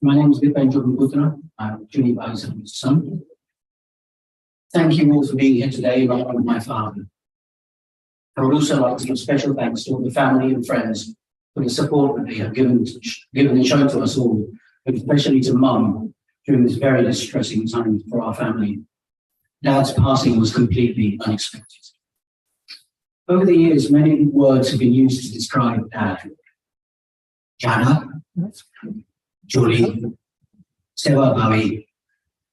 My name is Jobanputra. I'm Chunibhai's son. Thank you all for being here today in honor of my father. I would also like to give special thanks to all the family and friends for the support that they have given and shown to us all, but especially to Mum during this very distressing time for our family. Dad's passing was completely unexpected. Over the years, many words have been used to describe Dad. Jana, Jolie, Seva Bhavi,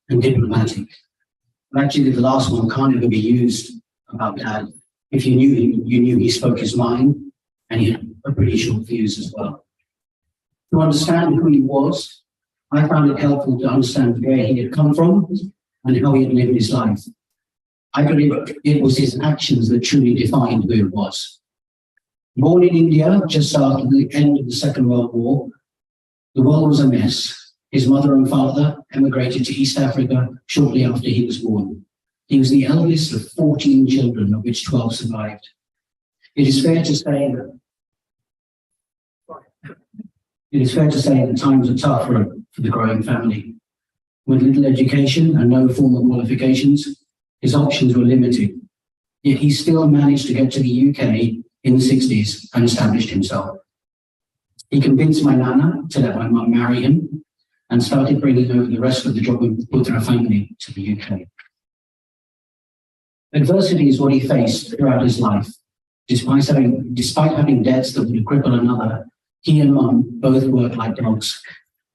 and diplomatic. Actually, the last one can't ever be used about Dad. If you knew him, you knew he spoke his mind, and he had a pretty short fuse as well. To understand who he was, I found it helpful to understand where he had come from and how he had lived his life. I believe it was his actions that truly defined who he was. Born in India just after the end of the Second World War, the world was a mess. His mother and father emigrated to East Africa shortly after he was born. He was the eldest of 14 children, of which 12 survived. It is fair to say that times are tough for the growing family. With little education and no formal qualifications, his options were limited. Yet he still managed to get to the UK in the 60s and established himself. He convinced my nana to let my mum marry him and started bringing over the rest of the Jobanputra family to the UK. Adversity is what he faced throughout his life. Despite having debts that would cripple another, he and Mum both worked like dogs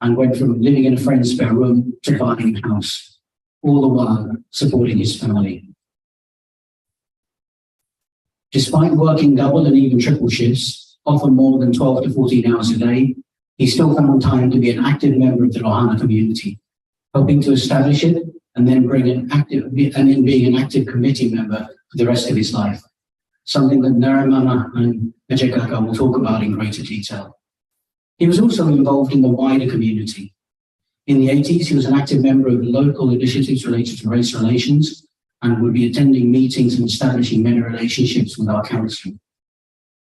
and went from living in a friend's spare room to buying a house, all the while supporting his family. Despite working double and even triple shifts, often more than 12 to 14 hours a day, he still found time to be an active member of the Lohana community, helping to establish it and then being an active committee member for the rest of his life, something that Naramana and Ajay Kaka will talk about in greater detail. He was also involved in the wider community. In the 80s, he was an active member of local initiatives related to race relations and would be attending meetings and establishing many relationships with our council.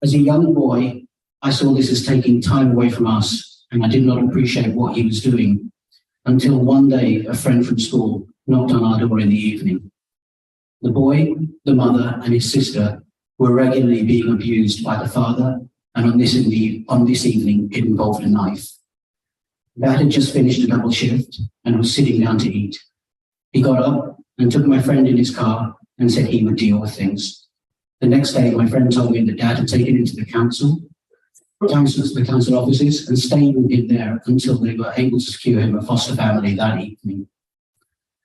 As a young boy, I saw this as taking time away from us, and I did not appreciate what he was doing until one day a friend from school knocked on our door in the evening. The boy, the mother, and his sister were regularly being abused by the father, and on this evening, it involved a knife. Dad had just finished a double shift and was sitting down to eat. He got up and took my friend in his car and said he would deal with things. The next day, my friend told me that Dad had taken him to the council offices and stayed with him there until they were able to secure him a foster family that evening.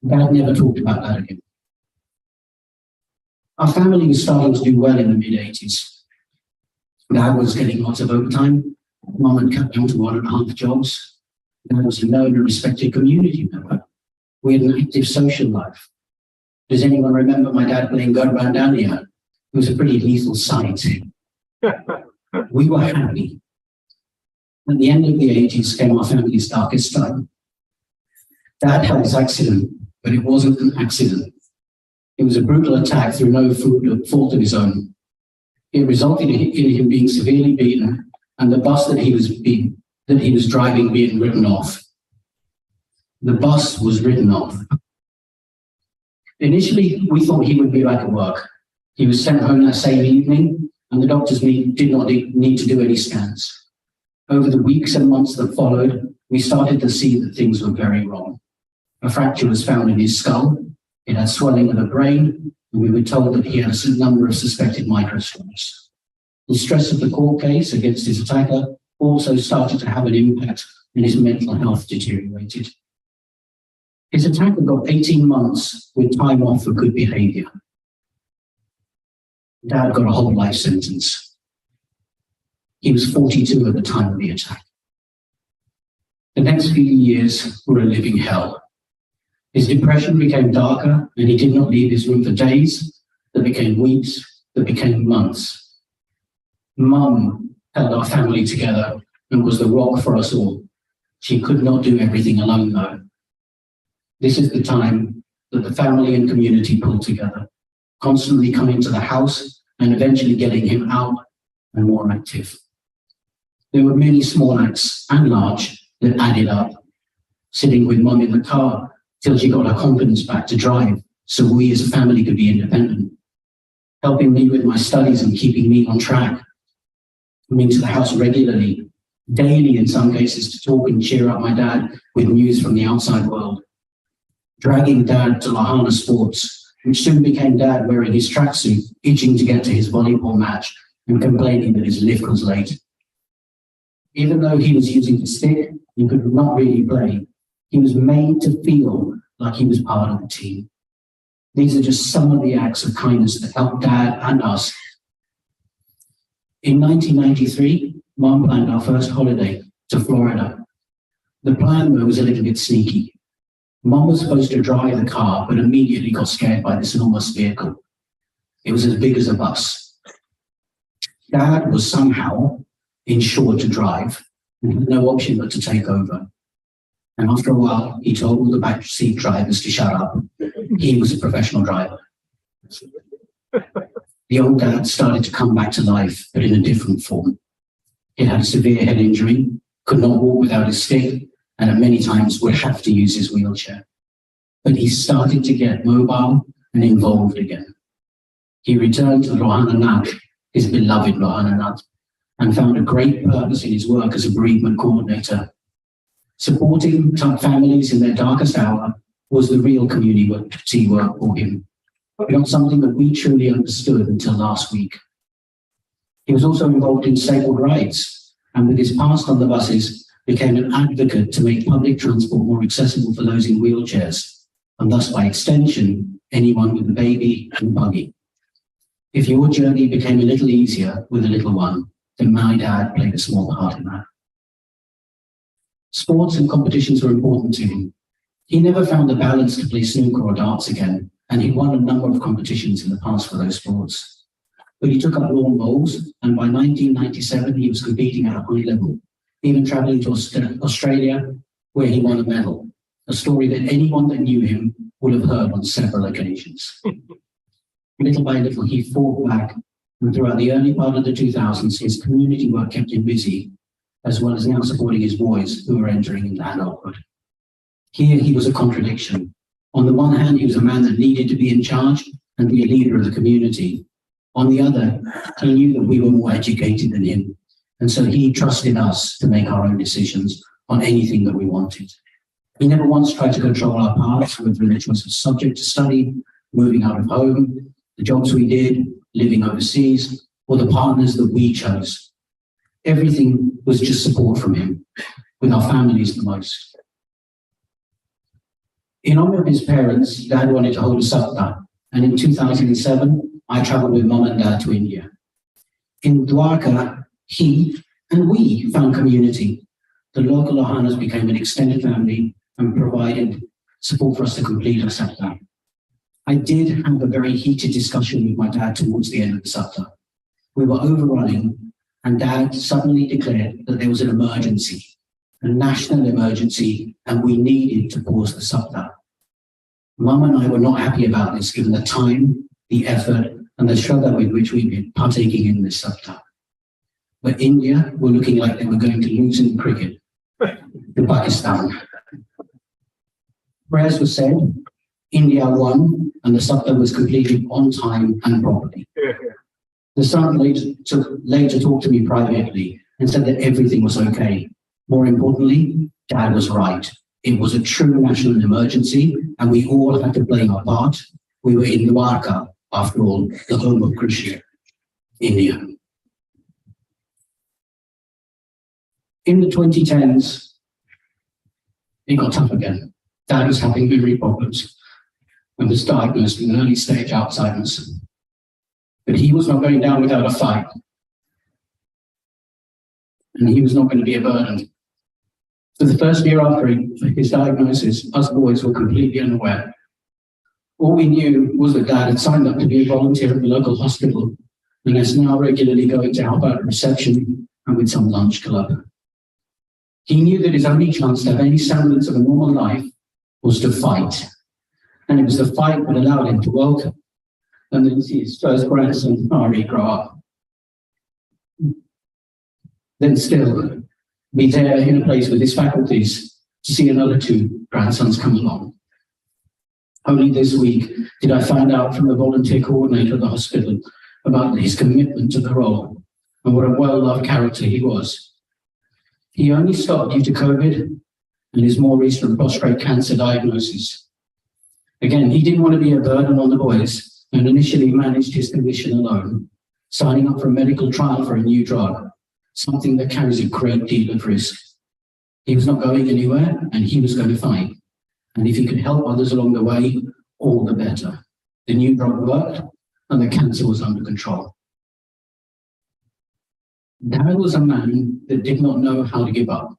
Dad never talked about that again. Our family was starting to do well in the mid-80s. Dad was getting lots of overtime. Mum had cut down to 1.5 jobs. Dad was a known and respected community member. We had an active social life. Does anyone remember my dad playing Garban Dandiya? It was a pretty lethal sight. We were happy. At the end of the 80s came our family's darkest time. Dad had his accident, but it wasn't an accident. It was a brutal attack through no fault of his own. It resulted in him being severely beaten and the bus that he was driving being written off. The bus was written off. Initially, we thought he would be back at work. He was sent home that same evening, and the doctors did not need to do any scans. Over the weeks and months that followed, we started to see that things were very wrong. A fracture was found in his skull, it had swelling of the brain, and we were told that he had a number of suspected microstrokes. The stress of the court case against his attacker also started to have an impact, and his mental health deteriorated. His attacker got 18 months with time off for good behaviour. Dad got a whole life sentence. He was 42 at the time of the attack. The next few years were a living hell. His depression became darker, and he did not leave his room for days, that became weeks, that became months. Mum held our family together and was the rock for us all. She could not do everything alone, though. This is the time that the family and community pulled together, constantly coming to the house and eventually getting him out and more active. There were many small acts and large that added up. Sitting with Mum in the car till she got her confidence back to drive, so we as a family could be independent. Helping me with my studies and keeping me on track. Coming to the house regularly, daily in some cases, to talk and cheer up my dad with news from the outside world. Dragging Dad to Lahana Sports, which soon became Dad wearing his tracksuit, itching to get to his volleyball match and complaining that his lift was late. Even though he was using the stick, he could not really play. He was made to feel like he was part of the team. These are just some of the acts of kindness that helped Dad and us. In 1993, Mum planned our first holiday to Florida. The plan, though, was a little bit sneaky. Mum was supposed to drive the car, but immediately got scared by this enormous vehicle. It was as big as a bus. Dad was somehow insured to drive and had no option but to take over. And after a while, he told all the backseat drivers to shut up. He was a professional driver. The old Dad started to come back to life, but in a different form. He had a severe head injury, could not walk without his stick, and at many times would have to use his wheelchair. But he started to get mobile and involved again. He returned to Rohana Nath, his beloved Rohana Nath, and found a great purpose in his work as a bereavement coordinator. Supporting families in their darkest hour was the real community work for him, not something that we truly understood until last week. He was also involved in disabled rights, and with his past on the buses, became an advocate to make public transport more accessible for those in wheelchairs, and thus, by extension, anyone with a baby and buggy. If your journey became a little easier with a little one, then my dad played a small part in that. Sports and competitions were important to him. He never found the balance to play snooker or darts again, and he won a number of competitions in the past for those sports. But he took up lawn bowls, and by 1997 he was competing at a high level, even traveling to Australia, where he won a medal, a story that anyone that knew him would have heard on several occasions. Little by little, he fought back, and throughout the early part of the 2000s, his community work kept him busy, as well as now supporting his boys who were entering into adulthood. Here, he was a contradiction. On the one hand, he was a man that needed to be in charge and be a leader of the community. On the other, he knew that we were more educated than him, and so he trusted us to make our own decisions on anything that we wanted. He never once tried to control our paths, whether it was a subject to study, moving out of home, the jobs we did, living overseas, or the partners that we chose. Everything was just support from him, with our families the most. In honor of his parents, Dad wanted to hold a sapta, and in 2007, I traveled with Mum and Dad to India. In Dwarka, he and we found community. The local Lahanas became an extended family and provided support for us to complete our sapta. I did have a very heated discussion with my dad towards the end of the sapta. We were overrunning, and Dad suddenly declared that there was an emergency, a national emergency, and we needed to pause the sapta. Mum and I were not happy about this, given the time, the effort, and the struggle with which we'd been partaking in this sapta. But India were looking like they were going to lose in cricket to Pakistan. Prayers were said, India won, and the sapta was completed on time and properly. The son later talked to me privately and said that everything was okay. More importantly, Dad was right. It was a true national emergency, and we all had to play our part. We were in Dwarka, after all, the home of Krishna, India. In the 2010s, it got tough again. Dad was having memory problems and was diagnosed with early stage Alzheimer's. But he was not going down without a fight. And he was not going to be a burden. For the first year after his diagnosis, us boys were completely unaware. All we knew was that Dad had signed up to be a volunteer at the local hospital and is now regularly going to help out at reception and with some lunch club. He knew that his only chance to have any semblance of a normal life was to fight. And it was the fight that allowed him to welcome and then see his first grandson, Ari, grow up. Then still be there in a place with his faculties to see another two grandsons come along. Only this week did I find out from the volunteer coordinator of the hospital about his commitment to the role and what a well-loved character he was. He only stopped due to COVID and his more recent prostate cancer diagnosis. Again, he didn't want to be a burden on the boys and initially managed his condition alone, signing up for a medical trial for a new drug, something that carries a great deal of risk. He was not going anywhere and he was going to fight. And if he could help others along the way, all the better. The new drug worked and the cancer was under control. Dad was a man that did not know how to give up.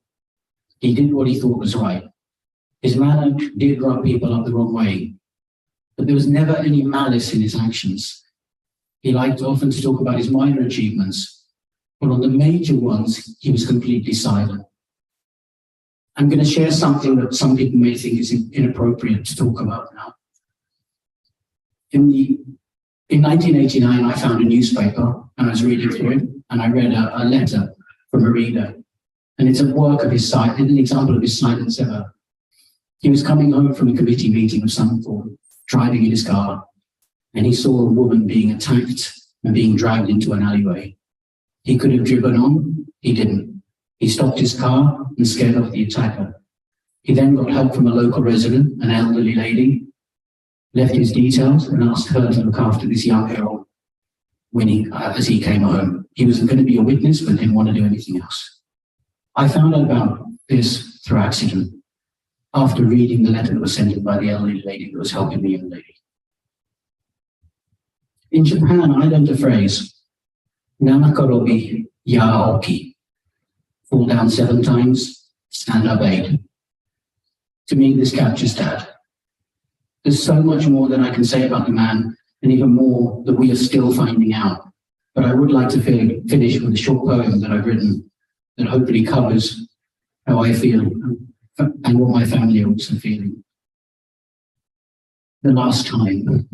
He did what he thought was right. His manner did rub people up the wrong way, but there was never any malice in his actions. He liked often to talk about his minor achievements, but on the major ones, he was completely silent. I'm going to share something that some people may think is inappropriate to talk about now. In 1989, I found a newspaper and I was reading through it, and I read a letter from a reader, and it's a work of his silence, an example of his silence ever. He was coming home from a committee meeting of some form, driving in his car, and he saw a woman being attacked and being dragged into an alleyway. He could have driven on, he didn't. He stopped his car and scared off the attacker. He then got help from a local resident, an elderly lady, left his details and asked her to look after this young girl as he came home. He was going to be a witness, but didn't want to do anything else. I found out about this through accident after reading the letter that was sent in by the elderly lady that was helping the young lady. In Japan, I learned a phrase, Nanakarobi Yaoki. Fall down 7 times, stand up 8. To me, this captures Dad. There's so much more that I can say about the man, and even more that we are still finding out. But I would like to finish with a short poem that I've written that hopefully covers how I feel and what my family are also feeling. The last time.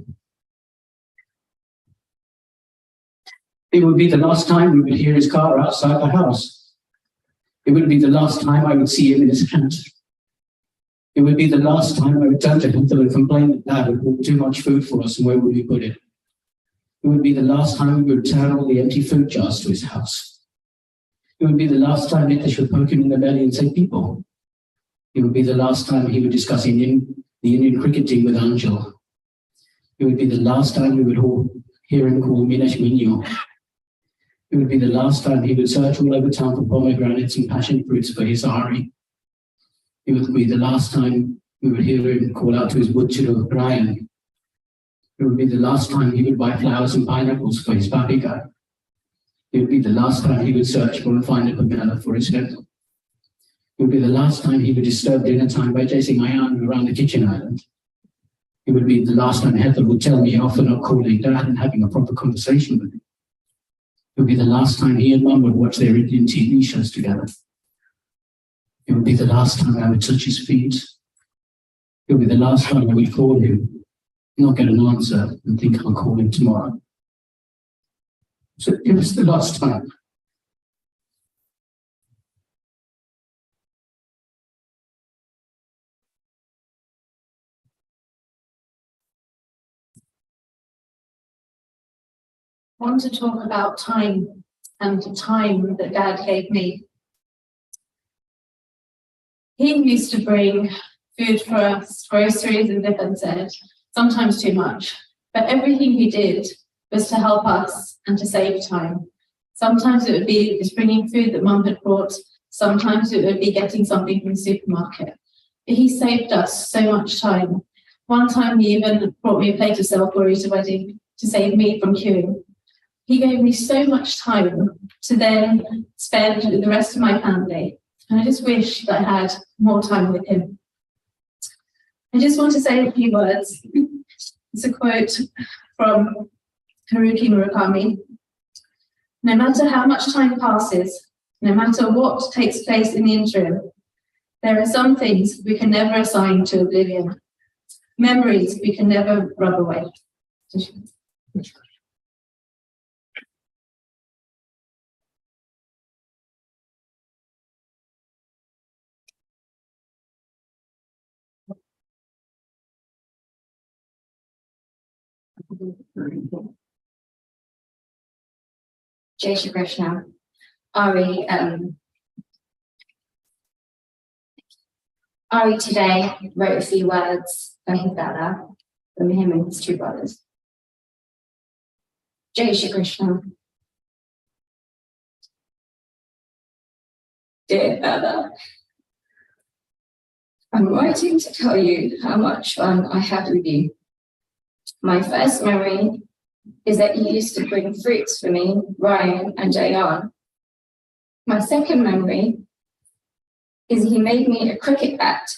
It would be the last time we would hear his car outside the house. It would be the last time I would see him in his hand. It would be the last time I would turn to him and complain that Dad had bought too much food for us and where would we put it. It would be the last time we would return all the empty food jars to his house. It would be the last time Nitish would poke him in the belly and say, people. It would be the last time he would discuss the Indian cricket team with Anjal. It would be the last time we would hear him call Minesh Minyo. It would be the last time he would search all over town for pomegranates and passion fruits for his Ari. It would be the last time we would hear him call out to his Butchero Brian. It would be the last time he would buy flowers and pineapples for his Babika. It would be the last time he would search for and find a Pamela for his Hetal. It would be the last time he would disturb dinner time by chasing Ayan around the kitchen island. It would be the last time Hetal would tell me off for not calling Dad and having a proper conversation with him. It would be the last time he and Mum would watch their Indian TV shows together. It would be the last time I would touch his feet. It would be the last time I would call him, not get an answer, and think I'll call him tomorrow. So it was the last time. I want to talk about time and the time that Dad gave me. He used to bring food for us, groceries, and Vip said, sometimes too much. But everything he did was to help us and to save time. Sometimes it would be just bringing food that Mum had brought. Sometimes it would be getting something from the supermarket. But he saved us so much time. One time he even brought me a plate of celery to wedding to save me from queuing. He gave me so much time to then spend with the rest of my family. And I just wish that I had more time with him. I just want to say a few words. It's a quote from Haruki Murakami. No matter how much time passes, no matter what takes place in the interim, there are some things we can never assign to oblivion. Memories we can never rub away. Jai Shri Krishna. Ari today wrote a few words for his brother, from him and his two brothers. Jai Shri Krishna. Dear brother, I'm writing to tell you how much fun I had with you. My first memory is that you used to bring fruits for me, Ryan and Jayan. My second memory is he made me a cricket bat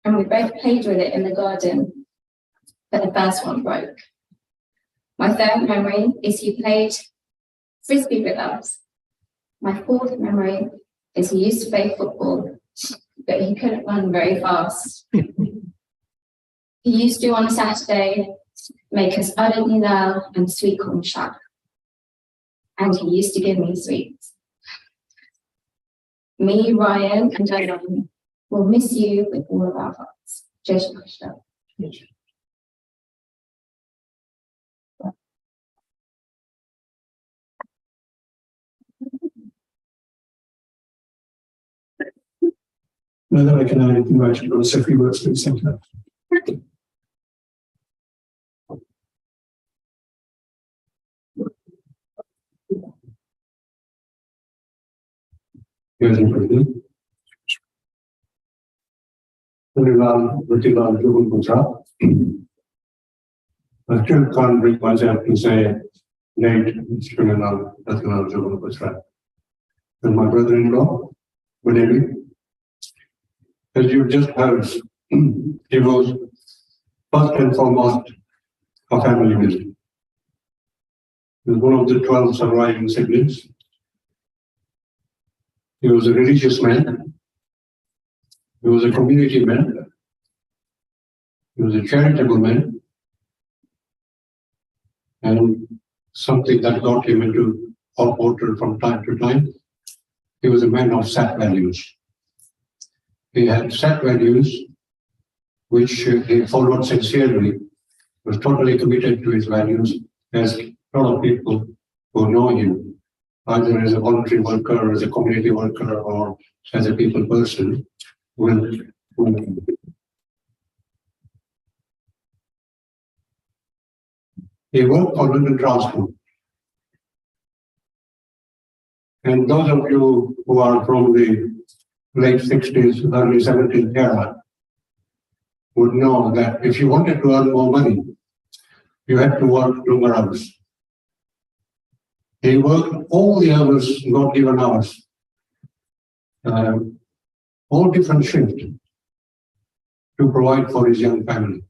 and we both played with it in the garden, but the first one broke. My third memory is he played frisbee with us. My fourth memory is he used to play football, but he couldn't run very fast. He used to, on a Saturday, make us urad dal and sweet corn shak. And he used to give me sweets. Me, Ryan, and Diane will miss you with all of our hearts. Jai Shri Krishna. Now that I can invite you to say a few words, please. Thank you. Jobanputra. I still can't bring myself to say late Chunibhai, Prathna, Jobanputra. And my brother-in-law, good evening. As you just heard, he was first and foremost a family man. He was one of the 12 surviving siblings. He was a religious man. He was a community man. He was a charitable man. And something that got him into hot water from time to time, he was a man of set values. He had set values which he followed sincerely, was totally committed to his values, as a lot of people who know him, either as a voluntary worker, or as a community worker, or as a people person, will. He worked for London Transport. And those of you who are from the late 60s, early 70s era would know that if you wanted to earn more money, you had to work longer hours. He worked all the hours, not even hours, all different shifts to provide for his young family.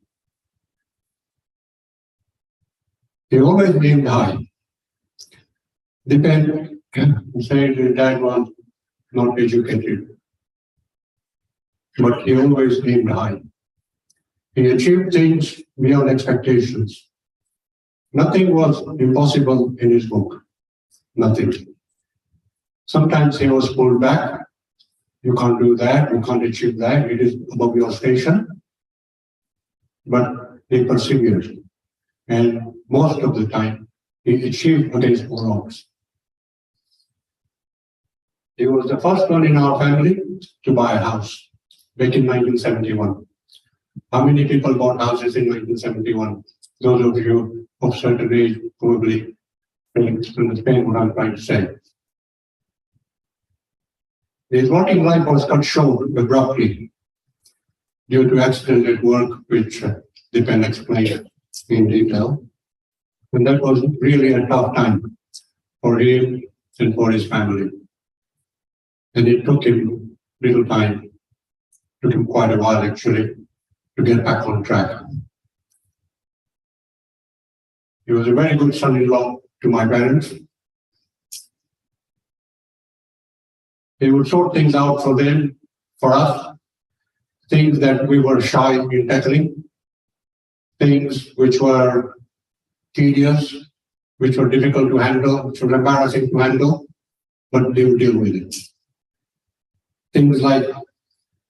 He always aimed high. Depend, said his dad was not educated, but he always aimed high. He achieved things beyond expectations. Nothing was impossible in his book. Nothing. Sometimes he was pulled back. You can't do that, you can't achieve that, it is above your station. But he persevered. And most of the time, he achieved against all odds. He was the first one in our family to buy a house back in 1971. How many people bought houses in 1971? Those of you of certain age probably understand what I'm trying to say. His working life was cut short abruptly due to accident at work, which Dipen explained in detail. And that was really a tough time for him and for his family. And it took him little time, took him quite a while actually, to get back on track. He was a very good son-in-law to my parents. He would sort things out for them, for us, things that we were shy in tackling, things which were tedious, which were difficult to handle, which were embarrassing to handle, but they would deal with it. Things like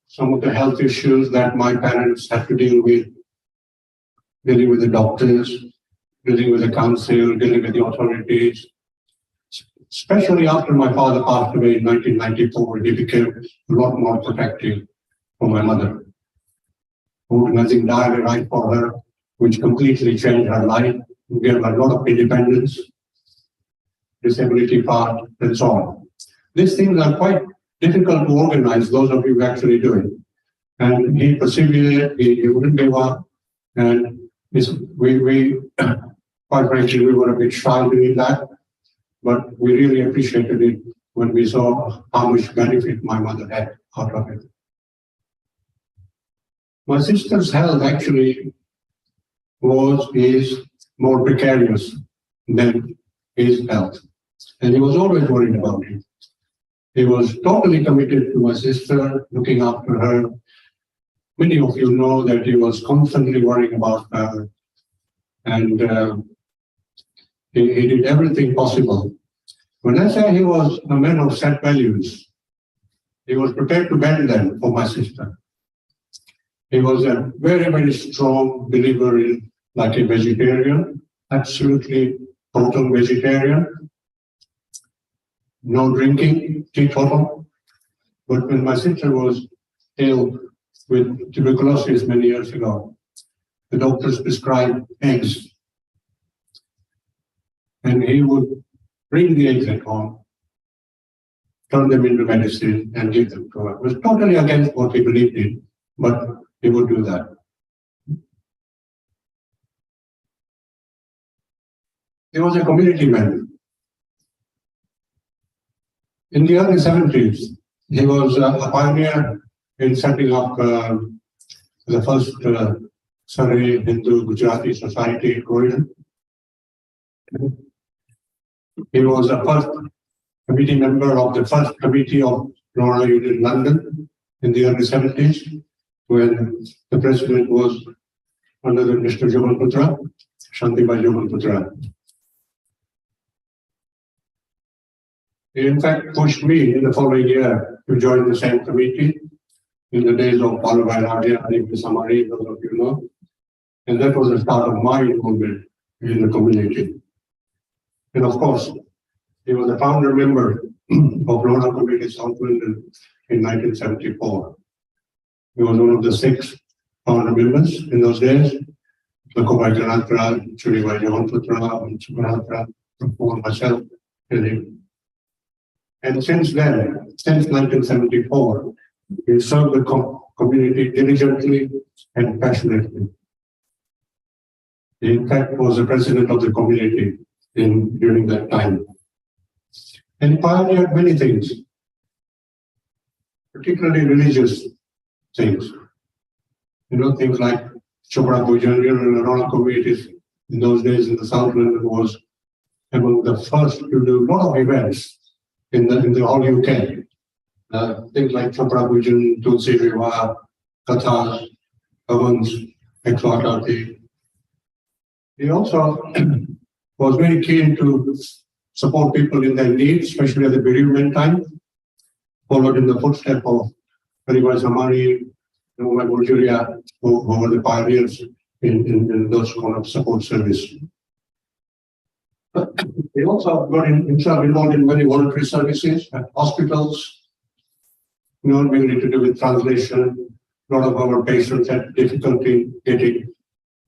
some of the health issues that my parents had to deal with, dealing with the doctors, dealing with the council, dealing with the authorities. Especially after my father passed away in 1994, he became a lot more protective for my mother. Organizing diary right for her, which completely changed her life, gave her a lot of independence, disability part, and so on. These things are quite difficult to organize, those of you who actually do it. And he persevered, he wouldn't give up, and we quite frankly, we were a bit shy doing that, but we really appreciated it when we saw how much benefit my mother had out of it. My sister's health actually is more precarious than his health, and he was always worried about it. He was totally committed to my sister, looking after her. Many of you know that he was constantly worrying about her, and he did everything possible. When I say he was a man of set values, he was prepared to bend them for my sister. He was a very, very strong believer in, like a vegetarian, absolutely total vegetarian, no drinking, teetotal. But when my sister was ill with tuberculosis many years ago, the doctors prescribed eggs. And he would bring the eggs at home, turn them into medicine, and give them to her. It was totally against what he believed in, but he would do that. He was a community man. In the early 70s, he was a pioneer in setting up the first Sarai Hindu Gujarati Society in Croydon. He was the first committee member of the first committee of Flora Union London in the early 70s, when the president was under Mr. Jobanputra, Chunibhai Jobanputra. He in fact pushed me in the following year to join the same committee in the days of Chunibhai and Samari, those of you know. And that was the start of my involvement in the community. And of course, he was a founder member of Lona Community South London in 1974. He was one of the 6 founder members in those days. Chunibhai Jobanputra, and Jobanputra, myself, and him. And since then, since 1974, he served the community diligently and passionately. He in fact was the president of the community during that time. And he pioneered many things, particularly religious things. You know, things like Chopra Bhujan and Arona communities in those days in the South London was among the first to do a lot of events in the whole UK. Things like Chopra Bhujan, Tulsi Vivaah, Kathas, Havans, Exhortati. He also was very keen to support people in their needs, especially at the bereavement time, followed in the footsteps of Chunibhai Samari, Jobanputra Bulgaria, who were the pioneers in those kind of support service. He also got himself involved in many voluntary services at hospitals. Mainly to do with translation. A lot of our patients had difficulty getting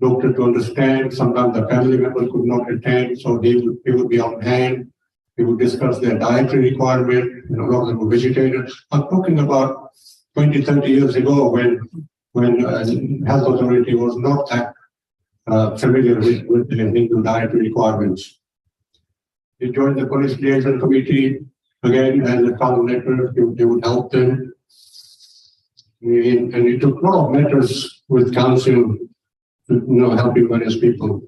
doctor to understand. Sometimes the family members could not attend, so he would be on hand. He would discuss their dietary requirement. A lot of them were vegetarians. I'm talking about 20, 30 years ago when health authority was not that familiar with the Hindu dietary requirements. He joined the police liaison committee again as a coordinator. He would help them. And he took a lot of matters with council, helping various people.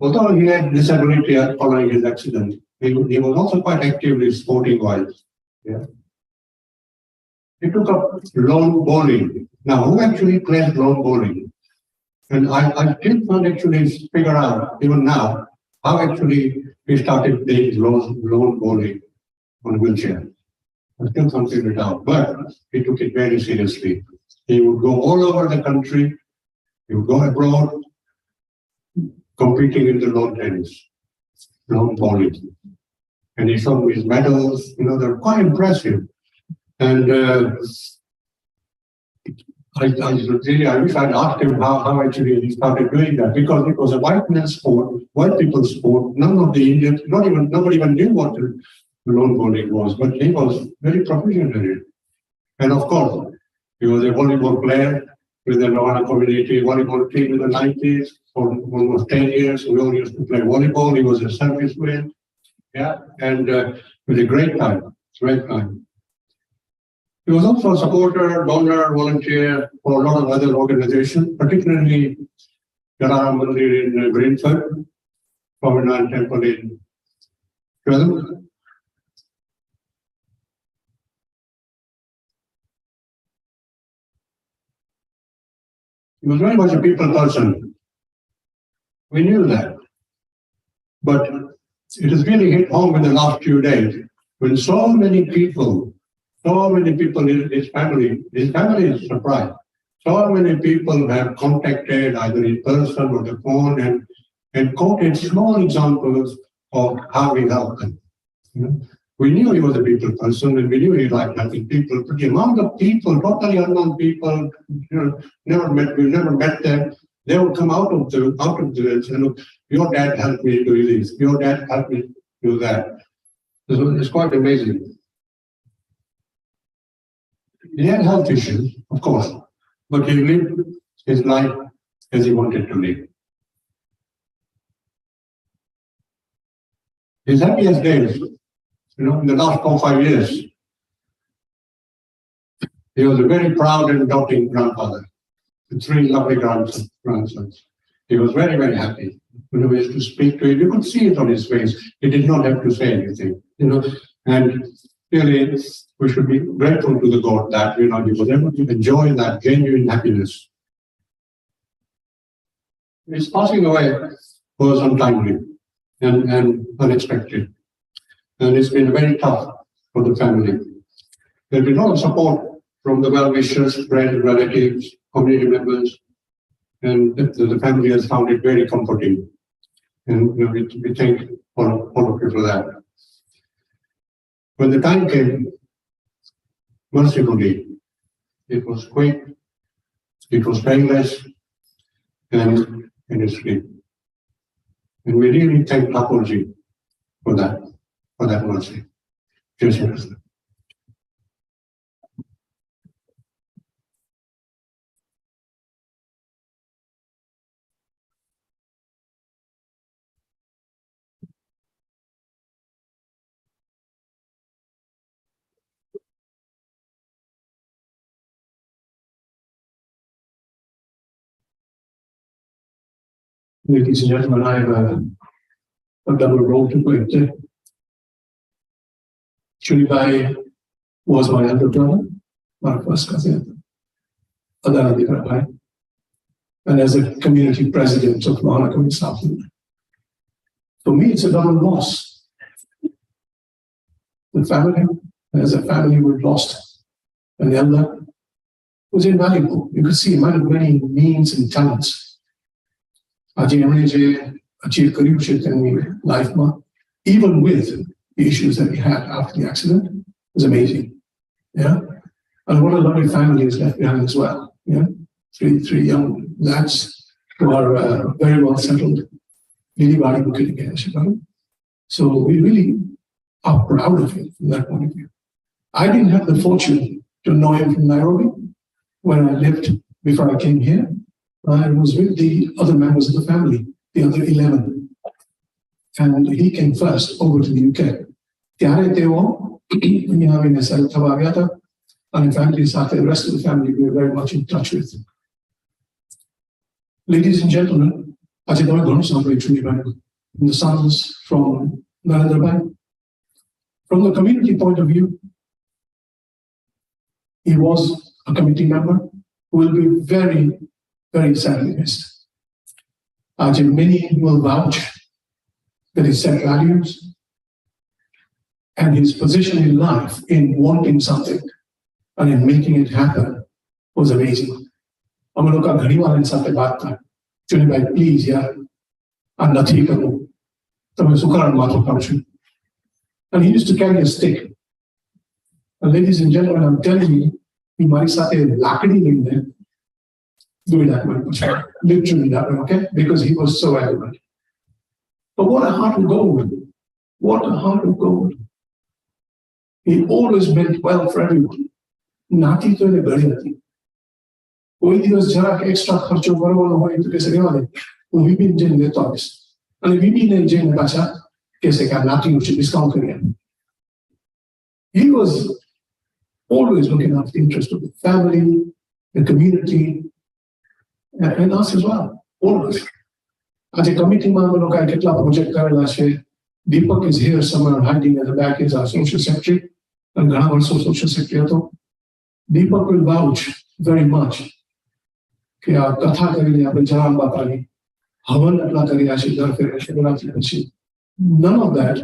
Although he had disability following his accident, he was also quite actively sporting-wise. Yeah. He took up lawn bowling. Now, who actually plays lawn bowling? And I did not actually figure out, even now, how actually he started playing lawn bowling on a wheelchair. I still can't figure it out, but he took it very seriously. He would go all over the country. He would go abroad, competing in the lawn tennis, lawn bowling. And he showed me his medals, they're quite impressive. And I wish I'd asked him how actually he started doing that, because it was a white man's sport, white people's sport. None of the Indians, nobody even knew what the lawn bowling was, but he was very proficient in it. And of course, he was a volleyball player with the Ravana community volleyball team in the 90s for almost 10 years. We all used to play volleyball. He was a serviceman, and with a great time, He was also a supporter, donor, volunteer for a lot of other organizations, particularly Jalaram Mandir in Greenford, Swaminarayan Temple in Kerala. He was very much a people person. We knew that. But it has really hit home in the last few days when so many people in his family is surprised. So many people have contacted either in person or the phone and quoted small examples of how he helped them. We knew he was a people person, and we knew he liked helping people. But the amount of people, totally unknown people, we've never met them. They would come out of the and your dad helped me do this. Your dad helped me do that. So it's quite amazing. He had health issues, of course, but he lived his life as he wanted to live. His happiest days, in the last 4 or 5 years, he was a very proud and doting grandfather with 3 lovely grandsons. He was very, very happy. When we used to speak to him, you could see it on his face. He did not have to say anything, and really, we should be grateful to the God that, he was able to enjoy that genuine happiness. His passing away was untimely and unexpected. And it's been very tough for the family. There's been a lot of support from the well-wishers, friends, relatives, community members, and the family has found it very comforting. And we thank all of you for that. When the time came, mercifully, it was quick, it was painless, and it's free. And we really thank Thakurji for that mercy. Yes, yes. Ladies and gentlemen, I have a double role to play. Chunibhai was my elder brother, my first cousin, and as a community president of Monaco in Southland. For me, it's a double loss. The family, as a family, we've lost an elder who was invaluable. You could see he might have many means and talents. આજે એમણે જે achieve કર્યું છે તેમની લાઈફમાં, even with the issues that he had after the accident, is amazing. Yeah, and what a lovely family is left behind as well. Yeah, three young lads who are very well settled. Really body looking again. So we really are proud of him from that point of view. I didn't have the fortune to know him from Nairobi when I lived before I came here. I was with the other members of the family, the other 11. And he came first over to the UK. ત્યારે તેઓ અહીંયા આવીને settle થવા આવ્યા હતા, અને family સાથે, the rest of the family we were very much in touch with. Ladies and gentlemen, આજે તમે ઘણું સાંભળ્યું Chunibhai, from the sons, from Narendra. From the community point of view, he was a committee member who will be very, very sadly missed. As many will vouch that his set values and his position in life in wanting something and in making it happen was amazing. Chunibhai, please, yeah, I'm not taking. And he used to carry a stick. And ladies and gentlemen, I'm telling you, he might say lakdi in there. Do it that way, literally that way, okay? Because he was so adamant. But what a heart of gold! What a heart of gold! He always meant well for everyone. Nati to the bari. कोई दिवस जरा extra खर्चो करवाना हो तो कैसे करवा दे? वो भी जेन लेता है, अने भी नहीं जेन बचा कैसे क्या नाटी उसे discount करें? He was always looking after the interest of the family, the community, and us as well. Always. As a committee member, look, I get a project karela she. Deepak is here somewhere hiding at the back. Is our social secretary, and Graham also social secretary. Deepak will vouch very much. कि आप कथा करेंगे आप जराम बापानी हवन अपना करेंगे आशी दर फिर शिवरात्रि आशी. None of that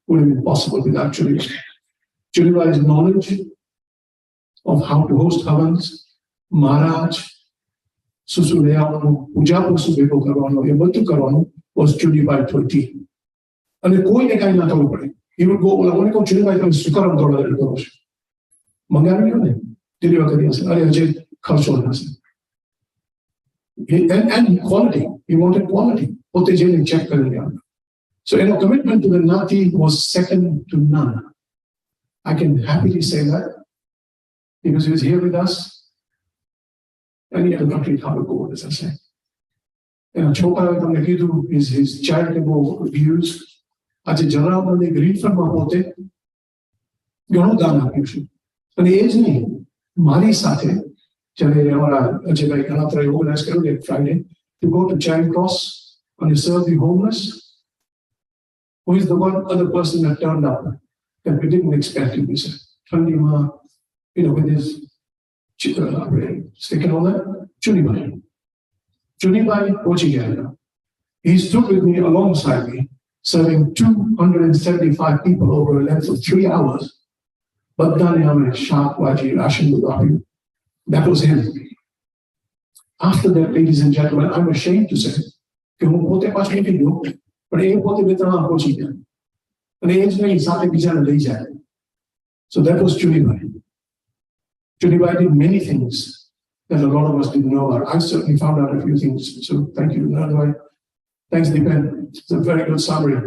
would have been possible without Chunibhai. Chunibhai's knowledge of how to host havans, Maharaj, Susuleano, Puja Pusubeko Karano, Yabatu Karano was Chunibhai 20. And the Koi Nekai Natopre, he would go, I want to go Chunibhai from Sukaram Dollar and Dosh. Mangari, did you agree? I did cultural. And quality, he wanted quality. So, commitment to the Nati was second to none. I can happily say that because he was here with us and he had a complete heart of gold, as I say. Choka is his charitable views. As a general, they read from Mahote, you know, Dana, and he is me, Mari Sate. Organized Friday to go to Charing Cross and to serve the homeless. Who is the one other person that turned up that we didn't expect to be said? With his stick and all that. Chunibhai Pochigaya. He stood with me alongside me, serving 275 people over a length of 3 hours. But that was him. After that, ladies and gentlemen, I'm ashamed to say, but so that was Chunibhai. Chunibhai did many things that a lot of us didn't know about. I certainly found out a few things. So thank you, Narendra. Thanks, Deepan. It's a very good summary.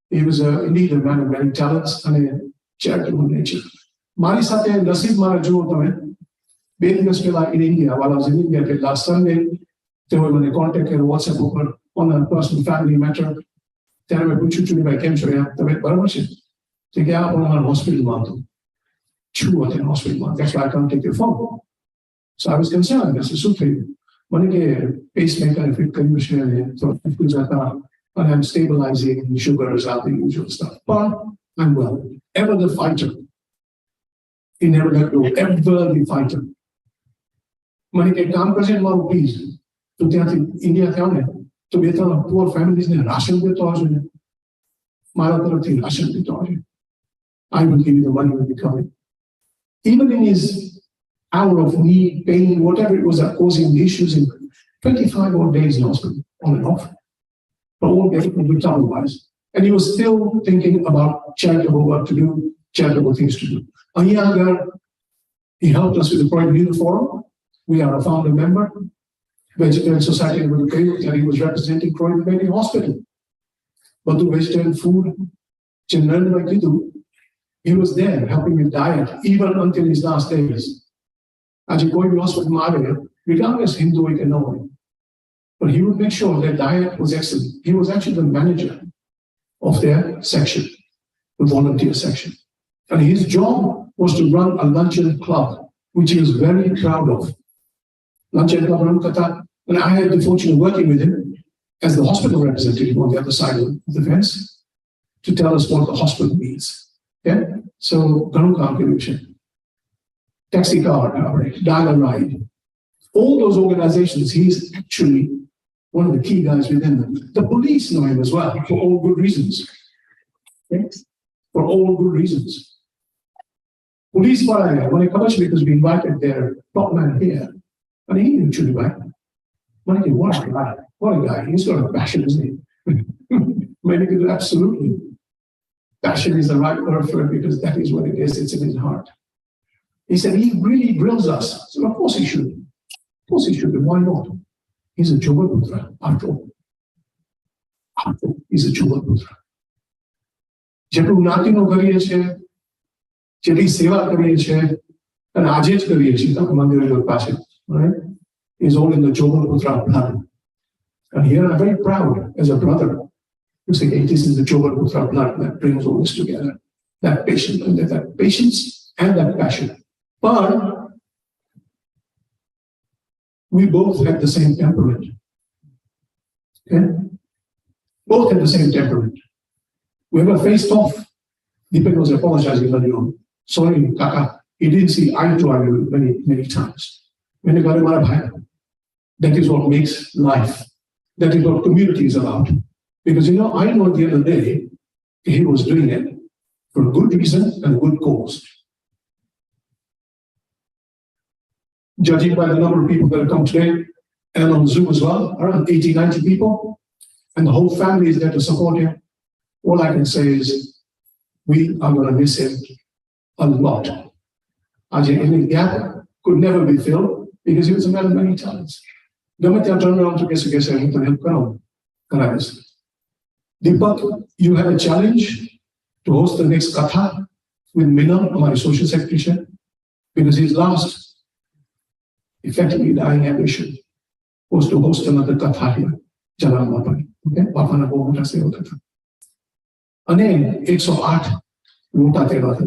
He was indeed a man of many talents and a charitable nature. Mari Sate Nasib Mara Juotame. In India, while I was in India last Sunday, they were in contact and WhatsApp on a personal family matter. Then I put Chunibhai came to the hospital. That's why I can't take your phone. So I was concerned. This is super. Pacemaker, if it can and I'm stabilizing sugars out the usual stuff. But I'm well. Ever the fighter. He never let go. Ever the fighter. Money के काम कर जाए मारो please तो ત્યાં India क्या होने तो बेटा poor families ने राशन दे तो आज ने मारा तरफ थी राशन दे तो आज I will give you the money when you come in. Even in his hour of need, pain, whatever it was that causing the issues in 25 odd days in hospital, on and off, but all getting good otherwise. And he was still thinking about charitable work to do, charitable things to do. A year ago, he helped us with the Project Leader Forum. We are a founder member. Vegetarian Society of the and he was representing Croydon Baby Hospital. But the vegetarian food, children like you do, he was there helping with diet, even until his last days. As you go to the hospital, regardless Hindu or no, but he would make sure their diet was excellent. He was actually the manager of their section, the volunteer section. And his job was to run a luncheon club, which he was very proud of. Luncheon club, and I had the fortune of working with him as the hospital representative on the other side of the fence to tell us what the hospital needs. Yeah? So, taxi car, dial ride, all those organizations, he's actually one of the key guys within them. The police know him as well, for all good reasons. Yes? For all good reasons. Police fire, when because we invited their top man here, and he knew Chunibhai. What a guy. He's got a passion, isn't he? Maybe absolutely. Passion is the right word for it because that is what it is. It's in his heart. He said he really grills us. So of course he should. Of course he should. But why not? He's a Jobanputra, after all. He's a Jobanputra. જેટલું જ્ઞાતિનો કરીએ છીએ, જેટલી સેવા કરીએ છીએ, અને આજે જ કરીએ છીએ, તો મંદિર પાસે, right? Is all in the Jobanputra blood. And here I'm very proud as a brother to say, hey, this is the Jobanputra blood that brings all this together. That patience and that patience and that passion. But we both have the same temperament. Okay? Both have the same temperament. We ever faced off. Deepak was apologizing earlier on. Sorry, Kaka, he didn't see eye to eye many, many times. When you got him out of hand, that is what makes life. That is what community is about. Because I know the other day, he was doing it for a good reason and a good cause. Judging by the number of people that have come today, and on Zoom as well, around 80, 90 people, and the whole family is there to support him. All I can say is, we are going to miss him a lot. Ajay, any gap could never be filled because he was a man of many talents. Turn around to Deepak, you have a challenge to host the next Katha with Mina, my social secretary, because his last effectively dying ambition was to host another Katha here, Jobanputra. Okay? Bapana Bogota se hota tha. Ane 108 लोटा तेरवा था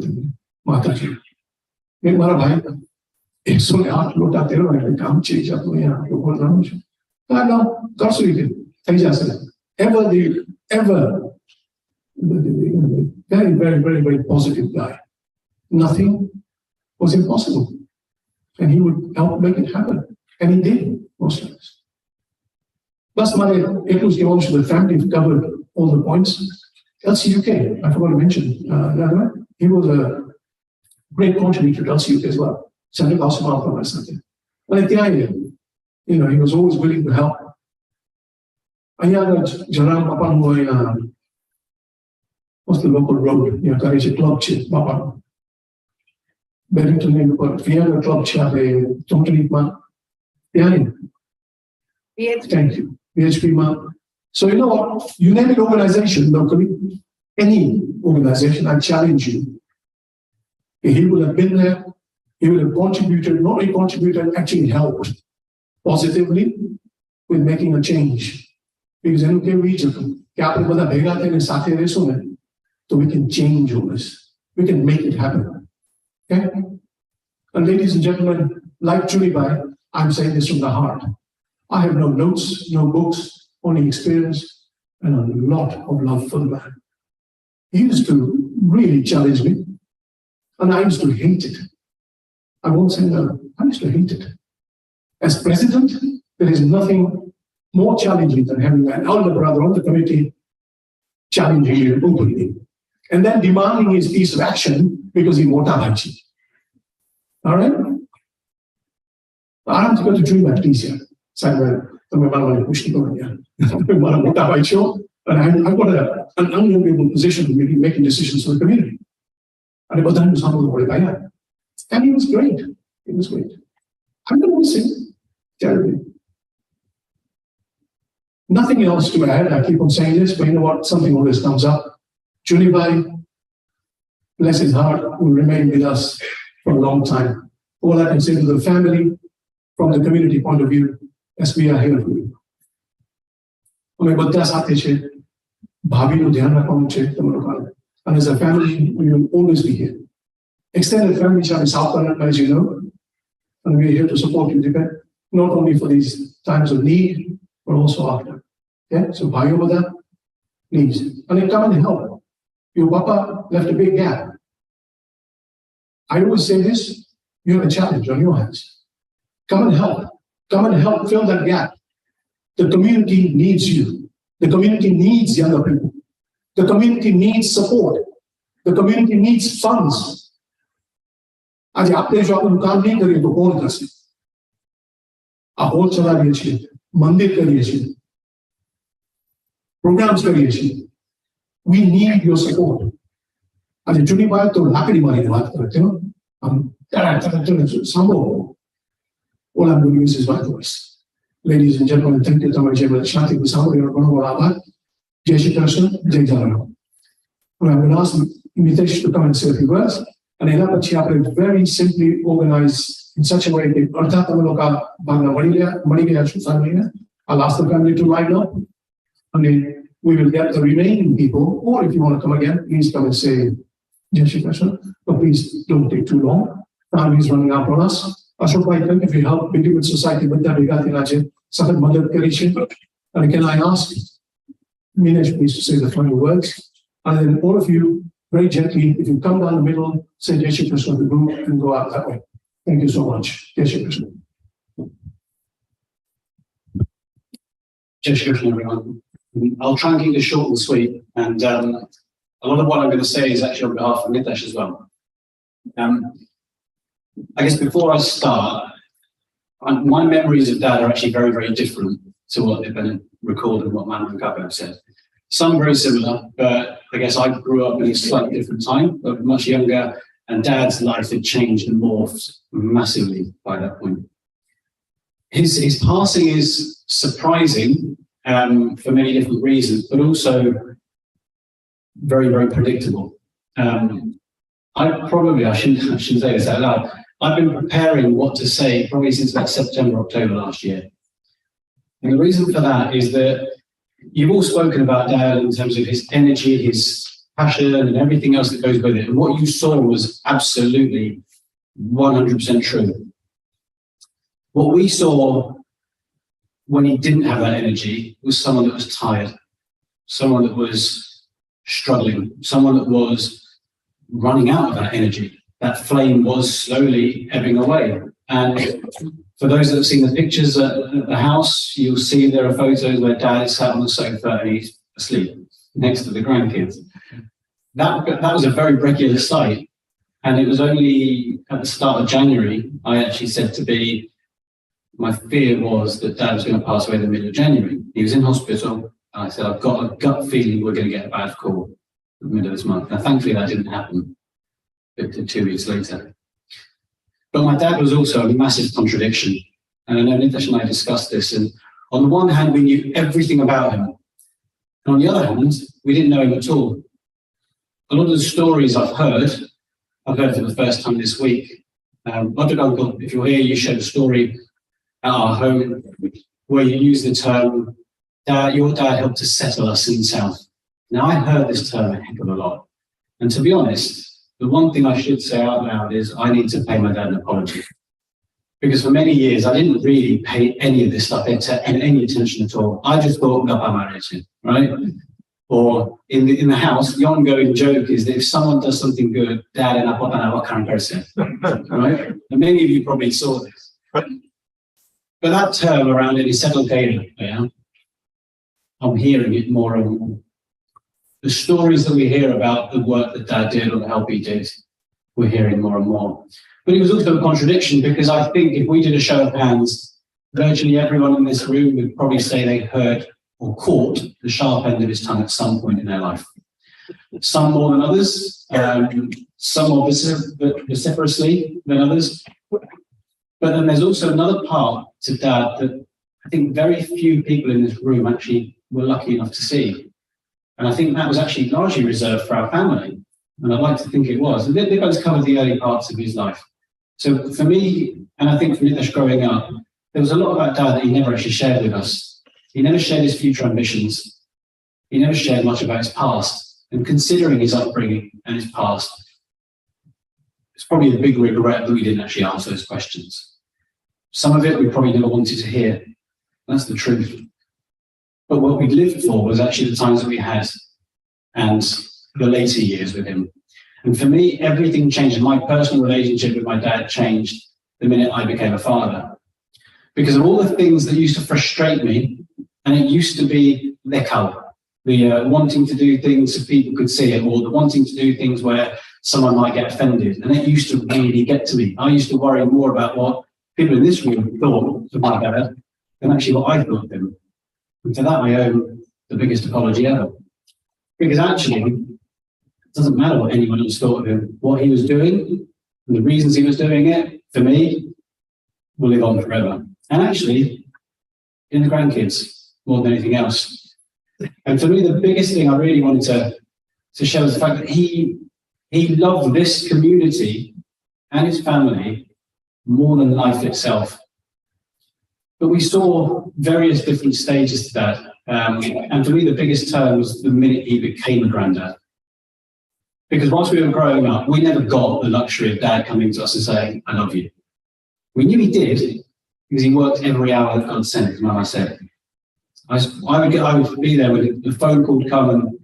माता जी मैं मारा भाई 108 लोटा तेरवा है काम चीज अब मैं यहाँ पे बोल रहा हूँ I know कर सकते थी जैसे ever very very positive guy. Nothing was impossible, and he would help make it happen, and he did most of this. That's my it was given the family covered all the points. LCUK, I forgot to mention, he was a great contributor to LCUK as well. He was always willing to help. What's the local road? There is a club chip, Barrington neighborhood. If you have a club chip, thank you. BHP man. So you know what? You name an organization locally, any organization, I challenge you. He would have been there, he would have contributed, not only contributed, actually helped positively with making a change. Because then so we can change all this. We can make it happen. Okay? And ladies and gentlemen, like Chunibhai, I'm saying this from the heart. I have no notes, no books, only experience and a lot of love for the man. He used to really challenge me, and I used to hate it. I won't say no, I used to hate it. As president, there is nothing more challenging than having an elder brother on the committee challenging you openly, and then demanding his piece of action because he won't have it. All right? I have to go to Chunibhai, please, here. malah push ko niya. Malah buta by show. And I've got an unbelievable position to be making decisions for the community. And about that was humble for kaya. And it was great. It was great. I'm going to miss him terribly. Nothing else to add. I keep on saying this, but you know what? Something always comes up. Chunibhai, bless his heart, will remain with us for a long time. All I can say to the family, from the community point of view, as we are here for you. અમે બધા સાથે છે ભાભીનું ધ્યાન રાખવાનું છે તમારું કામ and as a family we will always be here. Extended family shall be South Carolina, as you know, and we are here to support you, not only for these times of need but also after. Okay, so bhaiyo બધા please and come and help. Your papa left a big gap. I always say this, you have a challenge on your hands. Come and help fill that gap. The community needs you. The community needs younger people. The community needs support. The community needs funds. आज आपने जो अपन काम नहीं करिए तो कौन कर सकते? आप और चला रही मंदिर करिए programs करिए. We need your support. आज चुनीभाई तो लाकड़ी मारी बात करते हो. हम संभव. All I'm going to use is my voice. Ladies and gentlemen, thank you so much. Shanti Kusama, you're going to Abar. Jai Shri Krishna, Jai Jagannath. I'm going to ask Mitesh to come and say a few words. And in that, we very simply organized in such a way that I'll ask the family to line up. And then we will get the remaining people, or if you want to come again, please come and say Jai Shri Krishna. But please don't take too long. Time is running out on us. Ashok Bhai, thank you for your help. Building with society, but that we got in Ajay. Sahat Madhab Karishin. And again, I ask Minesh, please, to say the final words. And then all of you, very gently, if you come down the middle, say Jai Shri Krishna to the group and go out that way. Thank you so much. Jai Shri Krishna. Jai Shri Krishna, everyone. I'll try and keep this short and sweet. And a lot of what I'm going to say is actually on behalf of Nitesh as well. I guess before I start, my memories of Dad are actually very, very different to what they've been recorded and what Manu and Gabo have said. Some very similar, but I guess I grew up in a slightly different time, but much younger, and Dad's life had changed and morphed massively by that point. His passing is surprising for many different reasons, but also very, very predictable. I shouldn't say this out loud. I've been preparing what to say probably since about September, October last year. And the reason for that is that you've all spoken about Dad in terms of his energy, his passion, and everything else that goes with it. And what you saw was absolutely 100% true. What we saw when he didn't have that energy was someone that was tired, someone that was struggling, someone that was running out of that energy. That flame was slowly ebbing away. And for those that have seen the pictures at the house, you'll see there are photos where Dad is sat on the sofa and he's asleep next to the grandkids. That was a very regular sight. And it was only at the start of January, I actually said to be, my fear was that Dad was going to pass away in the middle of January. He was in hospital. And I said, I've got a gut feeling we're going to get a bad call in the middle of this month. Now, thankfully, that didn't happen. 2 weeks later. But my dad was also a massive contradiction. And I know Nitesh and I discussed this. And on the one hand, we knew everything about him. And on the other hand, we didn't know him at all. A lot of the stories I've heard for the first time this week. Dr. Uncle, if you're here, you shared a story at our home where you used the term, your dad helped to settle us in the South. Now, I heard this term a heck of a lot. And to be honest, the one thing I should say out loud is I need to pay my dad an apology. Because for many years, I didn't really pay any of this stuff any attention at all. I just thought, right? Or in the house, the ongoing joke is that if someone does something good, Dad and I what kind of person, right? And many of you probably saw this. But that term around any settled data, yeah, I'm hearing it more and more. The stories that we hear about the work that Dad did or the help he did, we're hearing more and more. But it was also a contradiction because I think if we did a show of hands virtually everyone in this room would probably say they heard or caught the sharp end of his tongue at some point in their life. Some more than others, some more vociferously than others. But then there's also another part to Dad that I think very few people in this room actually were lucky enough to see. And I think that was actually largely reserved for our family. And I'd like to think it was. And Nicholas covered the early parts of his life. So for me, and I think for Nitesh growing up, there was a lot about Dad that he never actually shared with us. He never shared his future ambitions. He never shared much about his past. And considering his upbringing and his past, it's probably a big regret that we didn't actually answer those questions. Some of it we probably never wanted to hear. That's the truth. But what we lived for was actually the times that we had and the later years with him. And for me, everything changed. My personal relationship with my dad changed the minute I became a father. Because of all the things that used to frustrate me, and it used to be the wanting to do things so people could see it, or the wanting to do things where someone might get offended. And it used to really get to me. I used to worry more about what people in this room thought of my dad than actually what I thought of him. And to that, I owe the biggest apology ever. Because actually, it doesn't matter what anyone else thought of him. What he was doing, and the reasons he was doing it, for me, will live on forever. And actually, in the grandkids, more than anything else. And for me, the biggest thing I really wanted to show is the fact that he loved this community and his family more than life itself. But we saw various different stages to that. And for me, the biggest turn was the minute he became a granddad. Because whilst we were growing up, we never got the luxury of Dad coming to us and saying, I love you. We knew he did, because he worked every hour that God sent, as Mama said. I would be there when the phone call would come and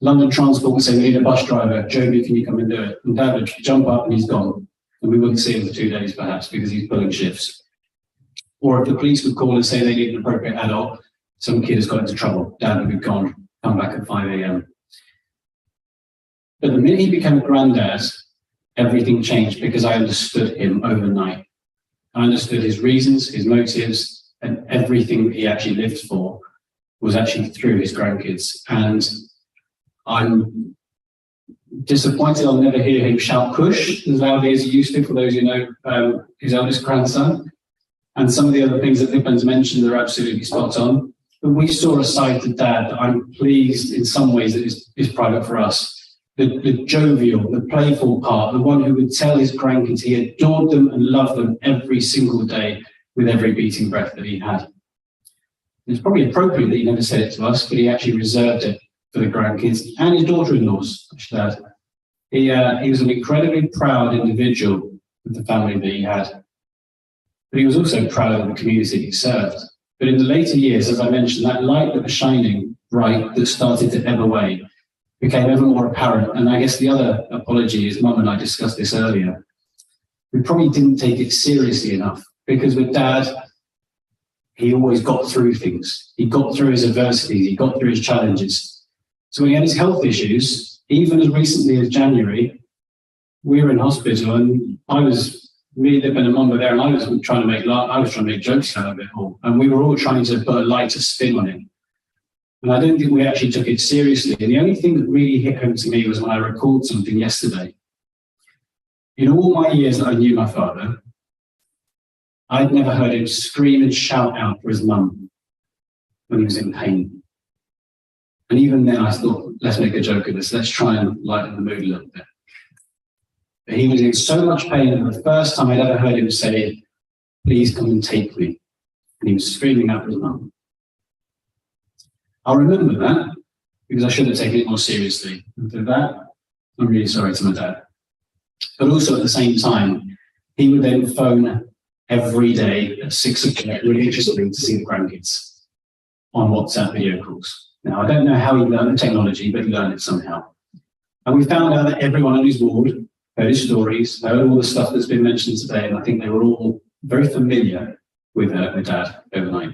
London Transport would say, we need a bus driver. Joby, can you come and do it? And Dad would jump up and he's gone. And we wouldn't see him for 2 days, perhaps, because he's pulling shifts. Or if the police would call and say they need an appropriate adult, some kid has got into trouble, Dad would be gone, come back at 5 a.m. But the minute he became a granddad, everything changed because I understood him overnight. I understood his reasons, his motives, and everything that he actually lived for was actually through his grandkids. And I'm disappointed I'll never hear him shout "Kush" as loudly as he used to, for those who know his eldest grandson. And some of the other things that Nippens mentioned are absolutely spot on. But we saw a side to Dad that I'm pleased in some ways that is private for us. The jovial, the playful part, the one who would tell his grandkids he adored them and loved them every single day with every beating breath that he had. It's probably appropriate that he never said it to us, but he actually reserved it for the grandkids and his daughter-in-laws, I should add. He was an incredibly proud individual with the family that he had. But he was also proud of the community he served. But in the later years, as I mentioned, that light that was shining bright that started to ebb away became ever more apparent. And I guess the other apology is Mum and I discussed this earlier. We probably didn't take it seriously enough because with Dad, he always got through things. He got through his adversities. He got through his challenges. So when he had his health issues, even as recently as January, we were in hospital and me, Lip and Mum were there and I was trying to make jokes out of it all. And we were all trying to put a lighter spin on it. And I don't think we actually took it seriously. And the only thing that really hit home to me was when I recalled something yesterday. In all my years that I knew my father, I'd never heard him scream and shout out for his mum when he was in pain. And even then I thought, let's make a joke of this. Let's try and lighten the mood a little bit. But he was in so much pain, and the first time I'd ever heard him say, please come and take me. And he was screaming out for his mum. I'll remember that because I should have taken it more seriously. And for that, I'm really sorry to my dad. But also at the same time, he would then phone every day at 6 o'clock religiously to see the grandkids on WhatsApp video calls. Now, I don't know how he learned the technology, but he learned it somehow. And we found out that everyone on his ward heard his stories, heard all the stuff that's been mentioned today, and I think they were all very familiar with Dad overnight.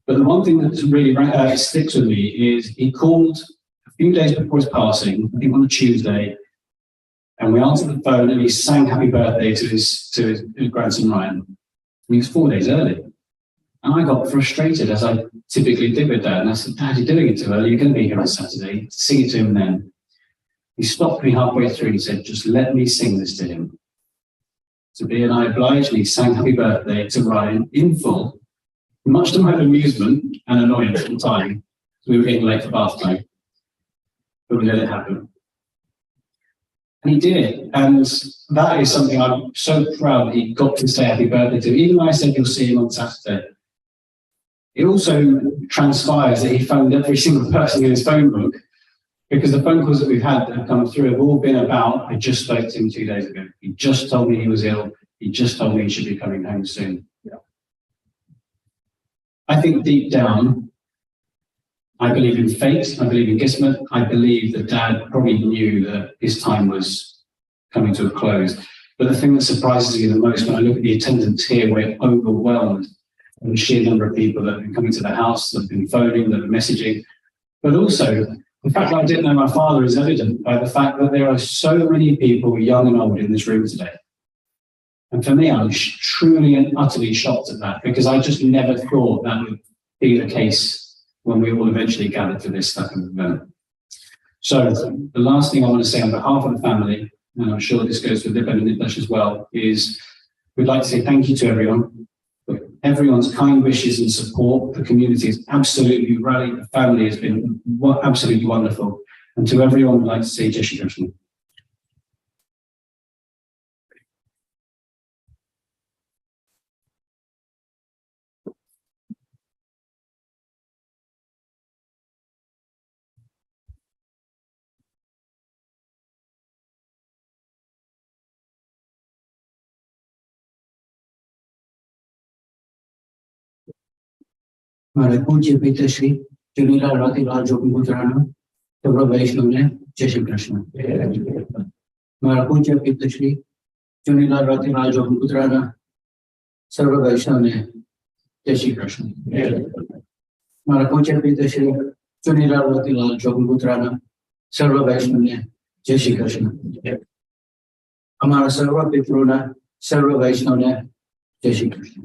But the one thing that really sticks with me is he called a few days before his passing, I think on a Tuesday, and we answered the phone and he sang happy birthday to his grandson Ryan. he was 4 days early. And I got frustrated, as I typically did with Dad. And I said, Dad, you're doing it too early. You're going to be here on Saturday. Sing it to him then. He stopped me halfway through and he said, just let me sing this to him. So B and I obliged, and he sang Happy Birthday to Ryan in full, much to my amusement and annoyance at the time. We were getting late for bath time. But we let it happen. And he did it. And that is something I'm so proud that he got to say happy birthday to. Even though I said you'll see him on Saturday. It also transpires that he phoned every single person in his phone book, because the phone calls that we've had that have come through have all been about, I just spoke to him 2 days ago. He just told me he was ill. He just told me he should be coming home soon. Yeah. I think deep down, I believe in fate, I believe in Kismet, I believe that Dad probably knew that his time was coming to a close. But the thing that surprises me the most when I look at the attendance here, we're overwhelmed with the sheer number of people that have been coming to the house, that have been phoning, that are messaging. But also, the fact that I didn't know my father is evident by the fact that there are so many people, young and old, in this room today. And for me, I was truly and utterly shocked at that, because I just never thought that would be the case when we all eventually gathered for this type of event. So the last thing I want to say on behalf of the family, and I'm sure this goes for Dip and Nidlash as well, is we'd like to say thank you to everyone, for everyone's kind wishes and support. The community has absolutely rallied. The family has been absolutely wonderful. And to everyone, we'd like to say Jai Shri Krishna. हमारे पूज्य पिता श्री चुनीलाल रतिलाल जोगीपुत्रा सर्व वैष्णव ने जय श्री कृष्ण। हमारा पूज्य पिता श्री चुनीलाल रतिलाल जोगीपुत्रा सर्व वैष्णव ने जय श्री कृष्ण। हमारा पूज्य पिता श्री चुनीलाल रतिलाल जोगीपुत्रा सर्व वैष्णव ने जय श्री कृष्ण। हमारा सर्व पितरों ने सर्व वैष्णव ने जय Shri Krishna.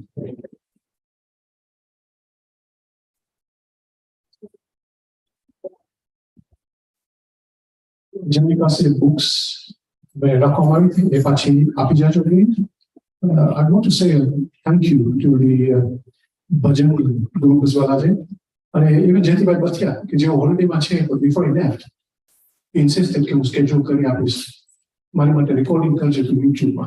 Generally, books by Rakomari, Epachi, Apijajori. I want to say thank you to the Bhajan group as well. And even Jyoti Bhatia, because you already much here, but before he left, he insisted that schedule career recording culture to YouTube.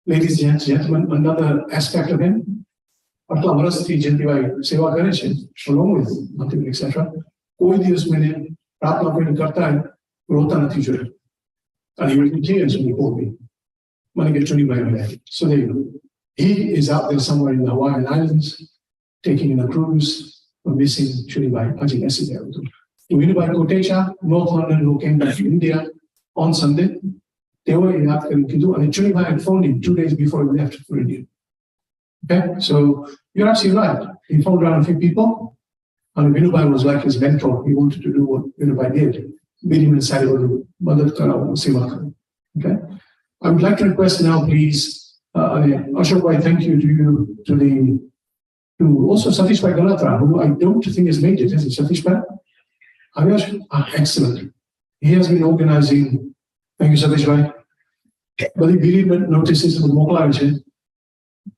Ladies and gentlemen, another aspect of him, along with nothing, etc. Prathna going to Karta, Rota Natijura. And he will be tears when he called me. Chunibhai. So there you go. He is out there somewhere in the Hawaiian Islands, taking in a cruise, missing Chunibhai. Ajay Esidaru. Chunibhai Kotesha, North London, who came back to India on Sunday. They were in Kidu, and Chunibhai had phoned him 2 days before he left for India. Okay, so you're absolutely right. He phoned around a few people. And Chunibhai was like his mentor. He wanted to do what Chunibhai did. Meeting in Sariwadu, Madad Kara, Siva. Okay. I would like to request now, please, Ashok, thank you to also Satish Bhai Galatra, who I don't think has made it, is it Satish Bhai? Excellent. He has been organizing, thank you Satish Bhai, but the bereavement notices of Mokla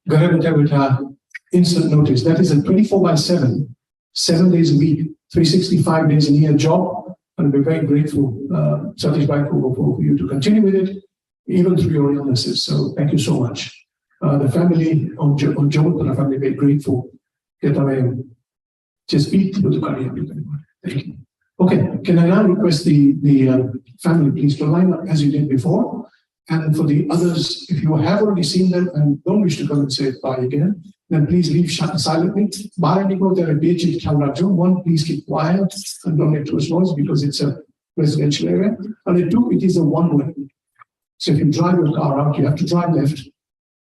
Garabita instant notice. That is a 24/7, 7 days a week, 365 days a year job. And we're very grateful, Satish Bhai, for you to continue with it, even through your illnesses. So thank you so much. The family of Jobanputra family, very grateful. Just beat to Thank you. Okay, can I now request the family, please, to line up as you did before? And for the others, if you have already seen them and don't wish to come and say bye again, then please leave silently. One, please keep quiet and don't make too much noise because it's a residential area. And two, it is a one-way. So if you drive your car out, you have to drive left,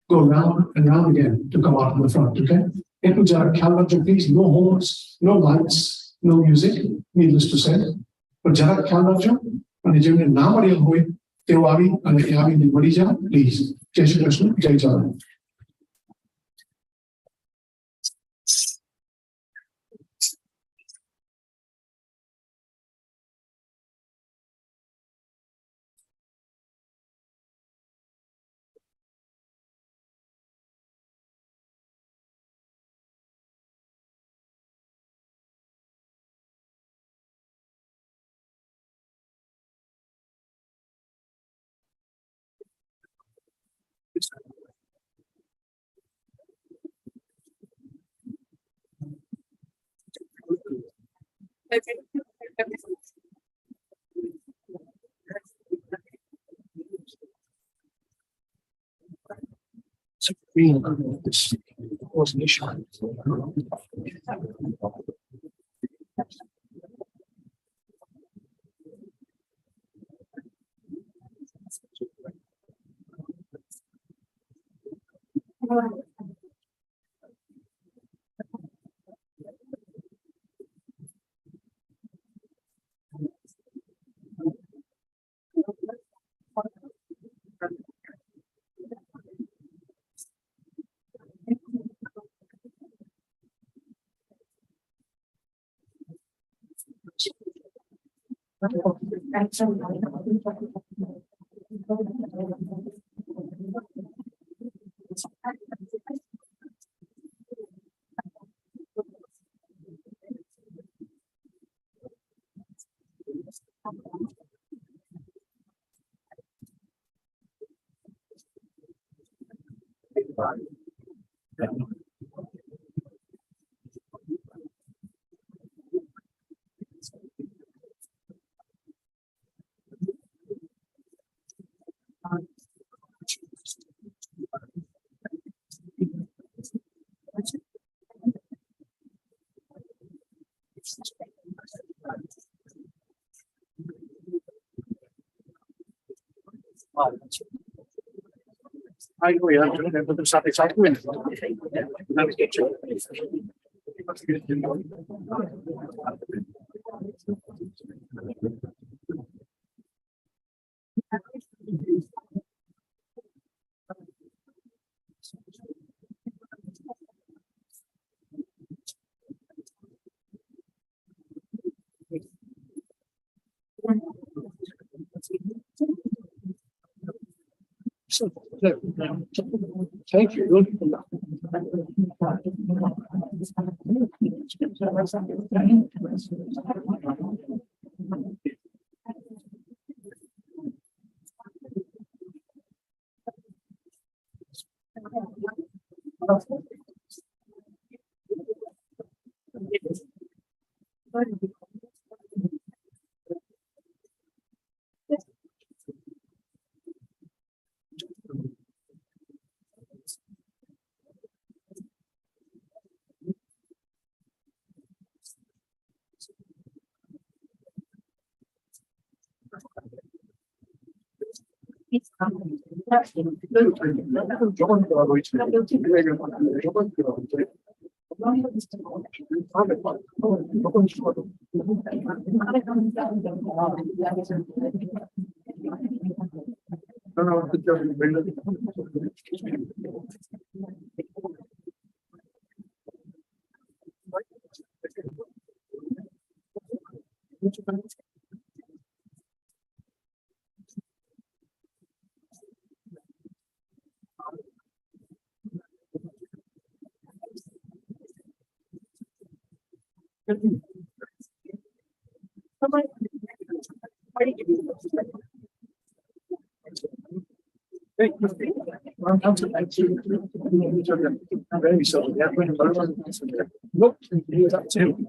go round and round again to come out in the front, okay? Please, no horns, no lights, no music, needless to say. But Jarak Kalraja, and the German Namariel Hoy, તેઓ આવી અને આવીને મળી જાઓ please. જય શ્રી કૃષ્ણ, જય જવાન. This was an issue. I agree. I don't know, but there's something like win. Let's get you. Thank you. Very so. Look, he was up too.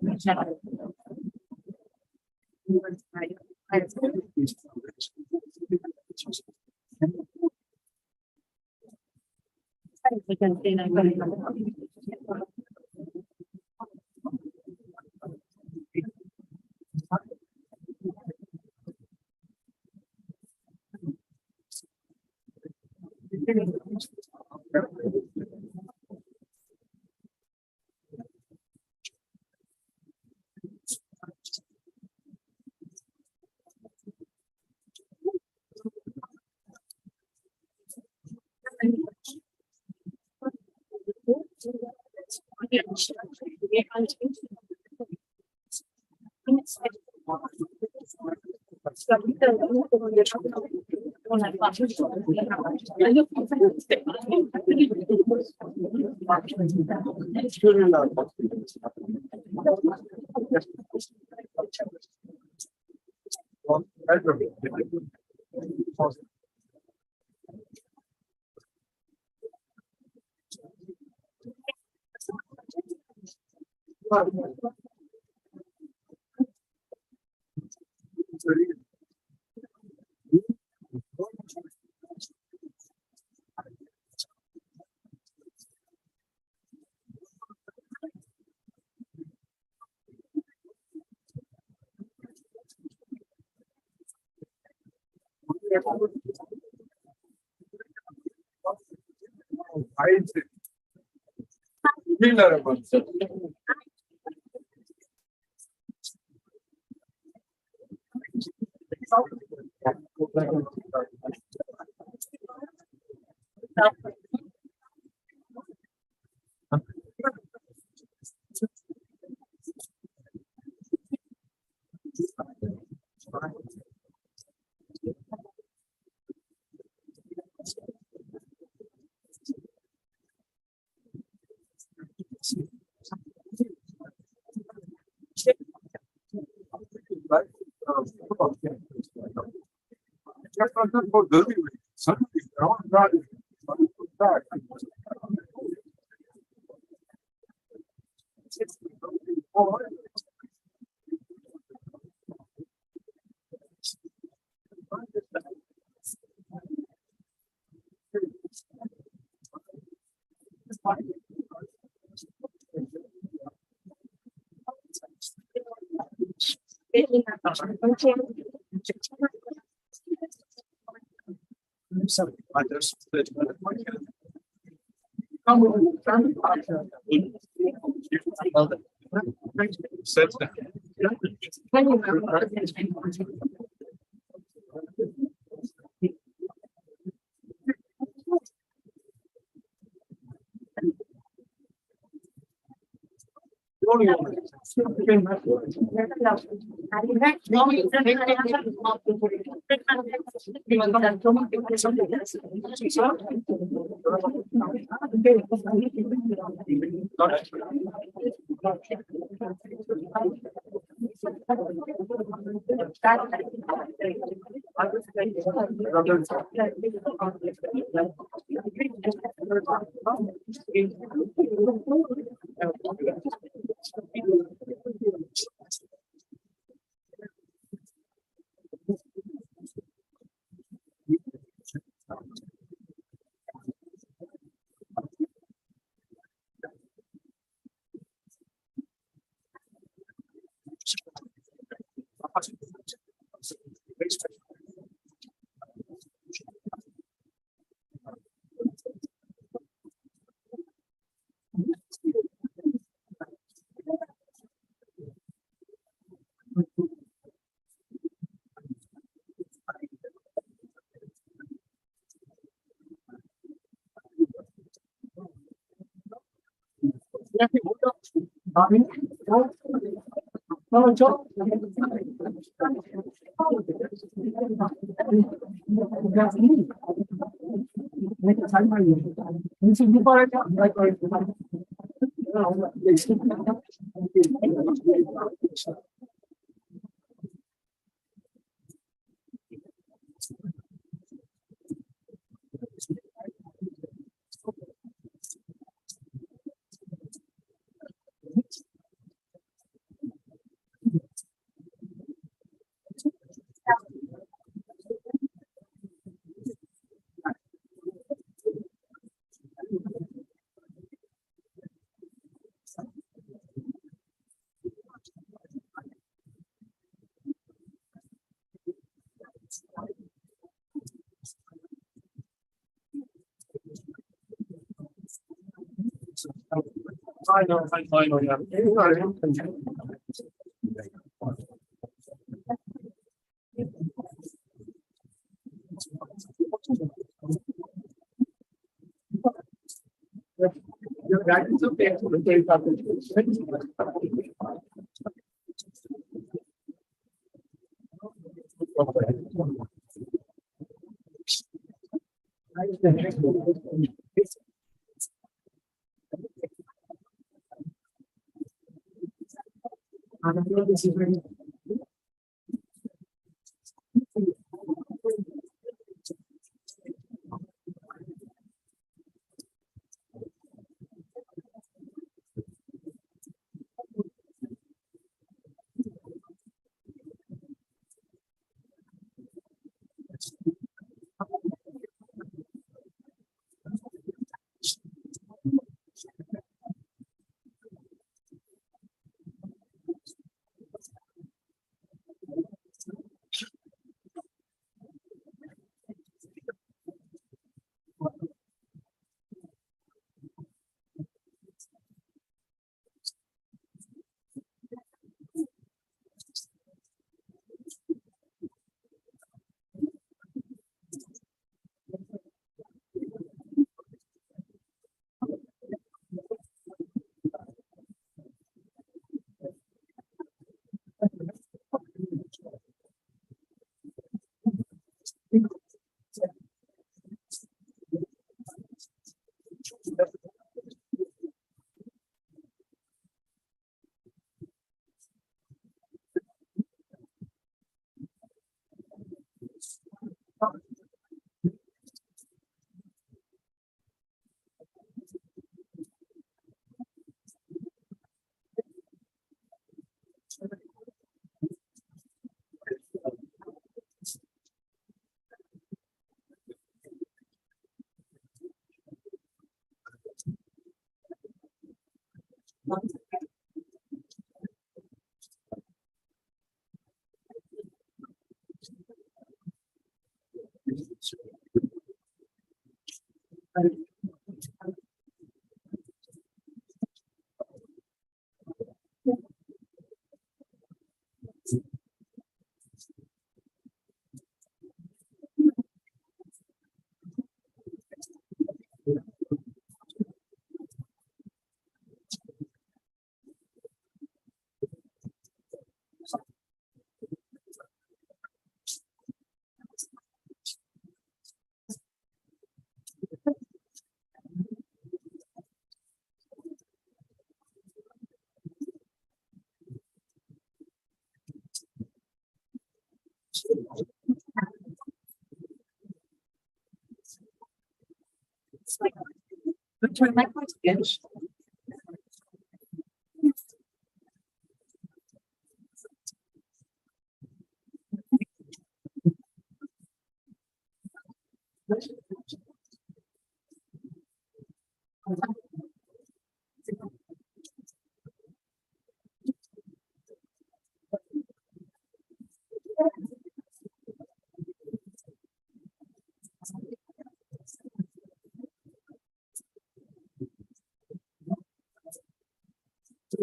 Turn my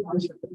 question.